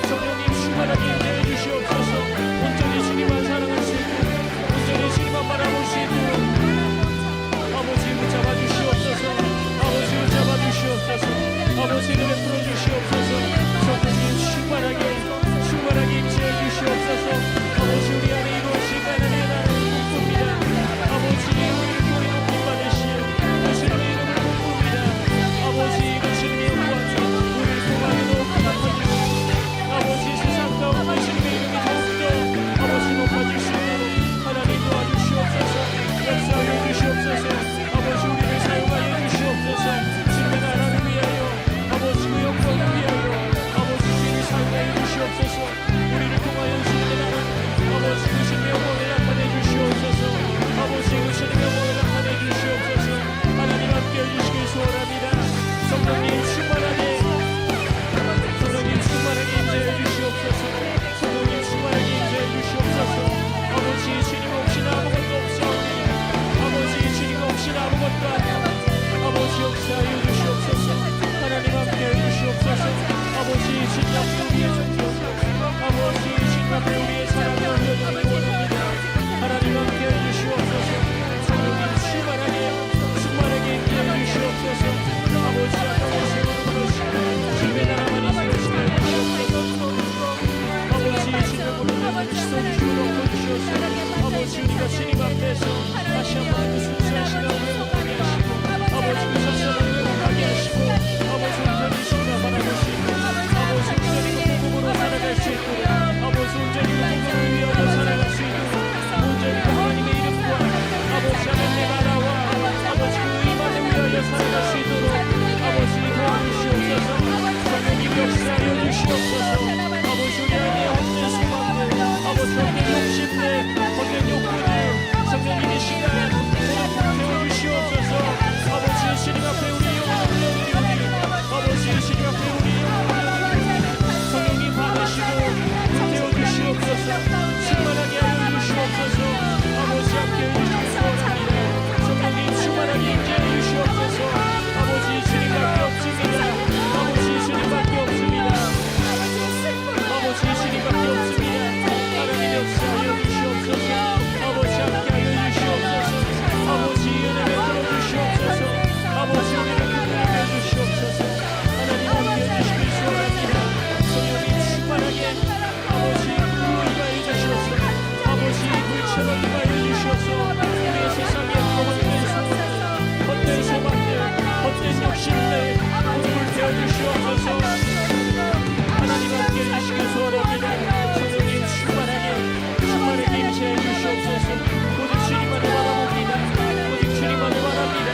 성령님 충만하게 임재해 주시옵소서. 온전히 주님만 사랑할 수 있고 온전히 주님만 바라볼 수 있도록 아버지 붙잡아 주시옵소서. 아버지 붙잡아 주시옵소서. 아버지 은혜 베풀어 주시옵소서. 성령님 충만하게 임재해 주시옵소서. 아버지 우리 안에 이루어진 하나님의 나라를 꿈꿉니다. 아버지 우리를 통해 높임 받으시오. 그 주님의 이름을 꿈꿉니다. 아버지 그 주님의 영광이 우리를 통하여도 높아지시오. 아버지 세상 가운데 주님의 이름이 더욱더 아버지 높아질 수 있도록 하나님 도와주시옵소서. 역사하여 주시옵소서. 아버지 우리를 사용하여 주시옵소서. 주님의 나라를 위하여 아버지 그 영광을 위하여 아버지 주님을 사용하여 주시옵소서. 우리를 통하여 주님의 나라 아버지 그 주님의 영광을 나타내 주시옵소서. 아버지 그 주님의 영광을 나타내 주시옵소서. 하나님 함께해 주시길 소원합니다. 성령님 충만하게 성령님 충만하게 임재해 주시옵소서. 성령님 충만하게 임재해 주시옵소서. 아버지 주님 없이는 아무것도 없사오니 아버지 주님 없이는 아무것도 아니오. 아버지 역사하여 주시옵소서. 하나님 함께해 주시옵소서. 아버지 주님 앞에 우리의 존재옵소서. 아버지 주님 앞에 우리의 사랑을 올려드리기 원합니다. 하나님 함께해 주시옵소서. 성령님 충만하게 임재해 주시옵소서. 아버지 아까워서 부르시고 주님의 나라만이 세우시게 주시옵소서. 아버지 주님의 무릎을 씻어주시고 덮어주시옵소서. 아버지 우리가 주님 앞에서 다시 한번 그 순수한 시간을 회복하게 하시고 아버지 그 선선함을 회복하게 하시고 아버지 온전히 주님을 바라볼 수 있고 아버지 온전히 그 복음으로 살아갈 수 있도록 아버지 온전히 그 복음을 위하여 살아갈 수 있도록 온전히 그 하나님의 이름과 아버지 하나님의 나라와 아버지 그 이만을 위하여 살아갈 수 있도록 아버지 도와주시옵소서. 성령님 역사하여 주시옵소서. 아버지 우리 안에 없는 소망들 아버지 없는 욕심들 없는 욕구들 성령님 이 시간 태워주시옵소서. 아버지 주님 앞에 우리 영혼을 올려드리오니 아버지 주님 앞에 우리 영혼을 올려드리오니 성령님 받으시고 태워주시옵소서. 충만하게 하여 주시옵소서. 아버지 함께 해주시기 소원합니다. 성령님 충만하게 임재해 주시옵소서. 아버지 주님밖에 없습니다. 아버지 주님밖에 없습니다. 아버지 주님밖에 없습니다. 하나님 역사하여 주시옵소서. 아버지 함께하여 주시옵소서. 아버지 은혜 베풀어 주시옵소서. 아버지 우리를 긍휼하여 주시옵소서. 하나님 함께해 주시길 소원합니다. 성령님 충만하게 아버지 임하여 주시옵소서. 아버지 불처럼 임하여 주시옵소서. 우리의 세상에 헛된 소망들 헛된 욕심들 오늘 태워 주시옵소서. 하나님 함께해 주시길 소원합니다. 성령님 충만하게 임재해 주시옵소서. 오직 주님만을 바라봅니다. 오직 주님만을 바랍니다.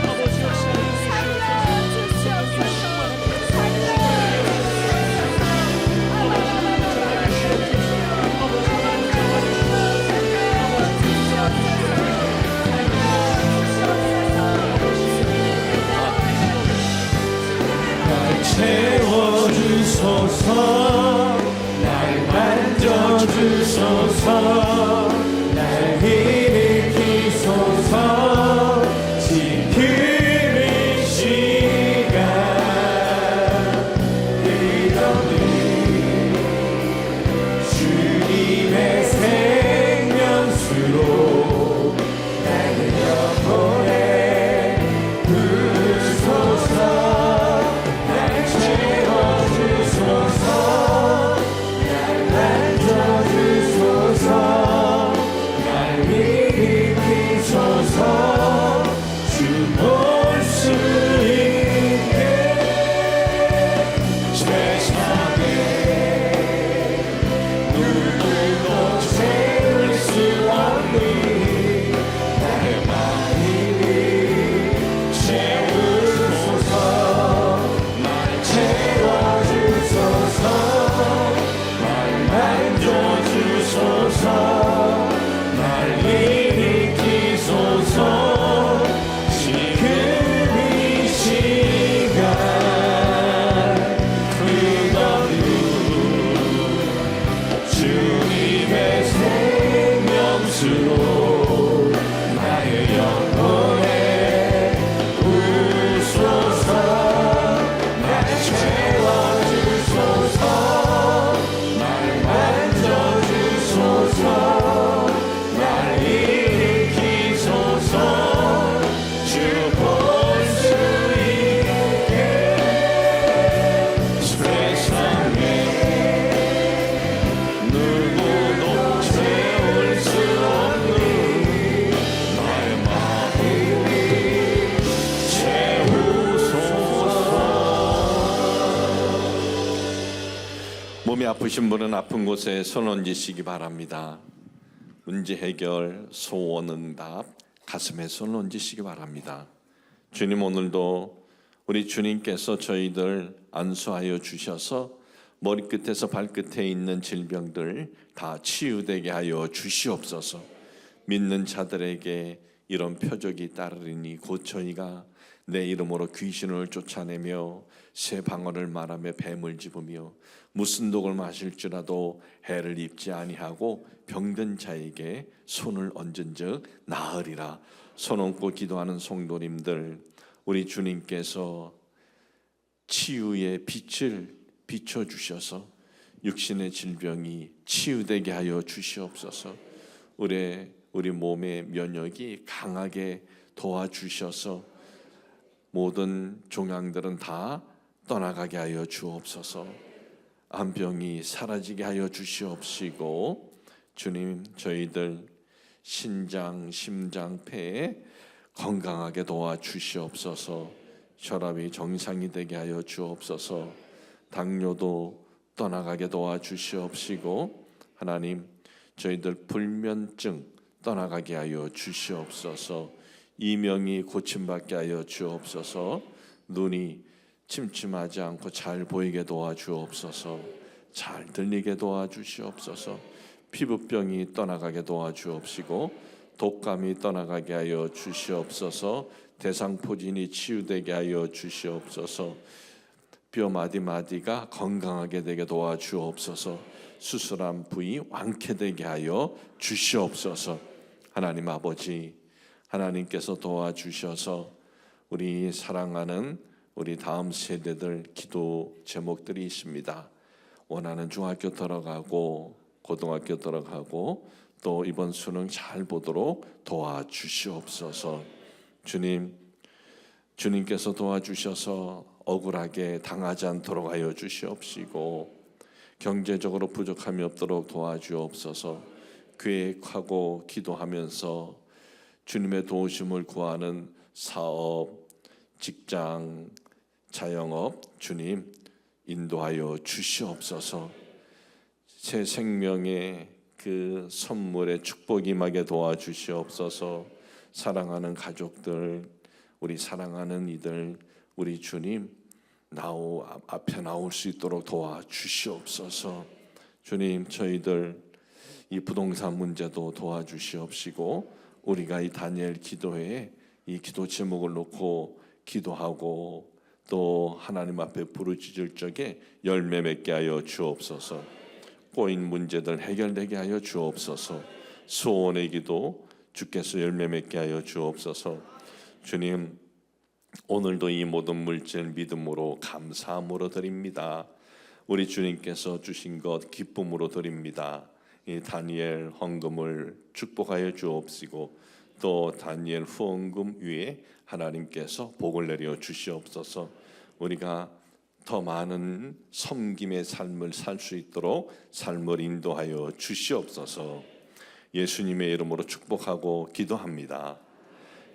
아버지 역사하여 주시옵소서. 성령님 충만하게 아버지 몸이 아프신 분은 아픈 곳에 손 얹으시기 바랍니다. 문제 해결, 소원 응답, 가슴에 손 얹으시기 바랍니다. 주님, 오늘도 우리 주님께서 저희들 안수하여 주셔서 머리끝에서 발끝에 있는 질병들 다 치유되게 하여 주시옵소서. 믿는 자들에게 이런 표적이 따르리니 곧 저희가 내 이름으로 귀신을 쫓아내며 새 방언을 말하며 뱀을 집으며 무슨 독을 마실지라도 해를 입지 아니하고 병든 자에게 손을 얹은즉 나으리라. 손 얹고 기도하는 성도님들, 우리 주님께서 치유의 빛을 비춰주셔서 육신의 질병이 치유되게 하여 주시옵소서. 우리 몸의 면역이 강하게 도와주셔서 모든 종양들은 다 떠나가게 하여 주옵소서. 암병이 사라지게 하여 주시옵시고, 주님, 저희들 신장, 심장, 폐에 건강하게 도와주시옵소서. 혈압이 정상이 되게 하여 주옵소서. 당뇨도 떠나가게 도와주시옵시고, 하나님, 저희들 불면증 떠나가게 하여 주시옵소서. 이명이 고침받게 하여 주옵소서. 눈이 침침하지 않고 잘 보이게 도와주옵소서. 잘 들리게 도와주시옵소서. 피부병이 떠나가게 도와주옵시고, 독감이 떠나가게 하여 주시옵소서. 대상포진이 치유되게 하여 주시옵소서. 뼈 마디마디가 건강하게 되게 도와주옵소서. 수술한 부위 완쾌되게 하여 주시옵소서. 하나님 아버지, 하나님께서 도와주셔서 우리 사랑하는 우리 다음 세대들 기도 제목들이 있습니다. 원하는 중학교 들어가고 고등학교 들어가고 또 이번 수능 잘 보도록 도와주시옵소서. 주님께서 도와주셔서 억울하게 당하지 않도록 하여 주시옵시고, 경제적으로 부족함이 없도록 도와주옵소서. 계획하고 기도하면서 주님의 도우심을 구하는 사업, 직장, 자영업 주님 인도하여 주시옵소서. 새 생명의 그 선물의 축복이 임하게 도와주시옵소서. 사랑하는 가족들, 우리 사랑하는 이들, 우리 주님 앞에 나올 수 있도록 도와주시옵소서. 주님, 저희들 이 부동산 문제도 도와주시옵시고, 우리가 이 다니엘 기도회에 이 기도 제목을 놓고 기도하고 또 하나님 앞에 부르짖을 적에 열매 맺게 하여 주옵소서. 꼬인 문제들 해결되게 하여 주옵소서. 소원의 기도 주께서 열매 맺게 하여 주옵소서. 주님, 오늘도 이 모든 물질 믿음으로 감사함으로 드립니다. 우리 주님께서 주신 것 기쁨으로 드립니다. 이 다니엘 헌금을 축복하여 주옵시고, 또 다니엘 후원금 위에 하나님께서 복을 내려 주시옵소서. 우리가 더 많은 섬김의 삶을 살 수 있도록 삶을 인도하여 주시옵소서. 예수님의 이름으로 축복하고 기도합니다.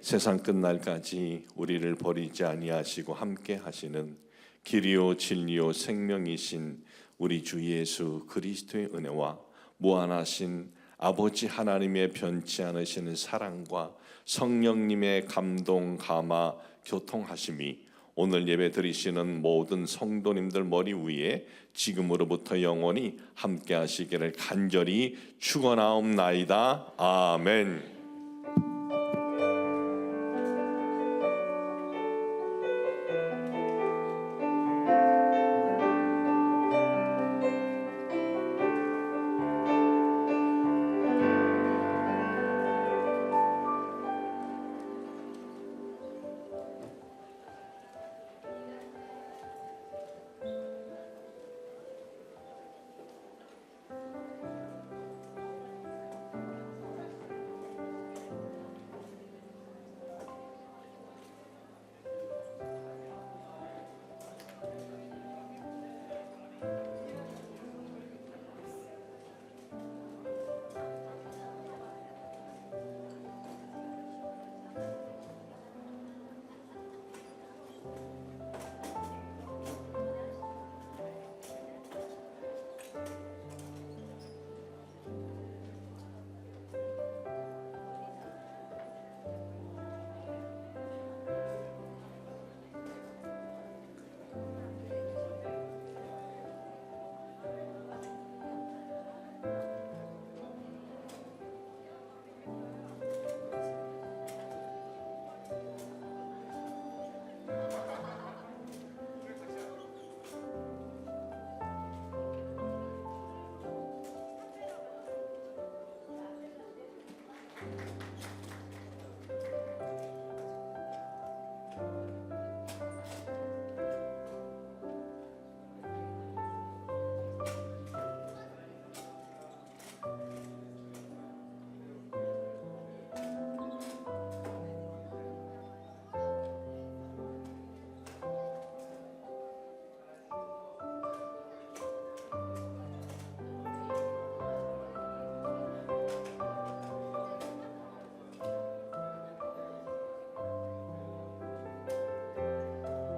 세상 끝날까지 우리를 버리지 아니하시고 함께 하시는 길이요 진리요 생명이신 우리 주 예수 그리스도의 은혜와 무한하신 아버지 하나님의 변치 않으시는 사랑과 성령님의 감동, 감화, 교통하심이 오늘 예배 드리시는 모든 성도님들 머리 위에 지금으로부터 영원히 함께 하시기를 간절히 축원하옵나이다. 아멘.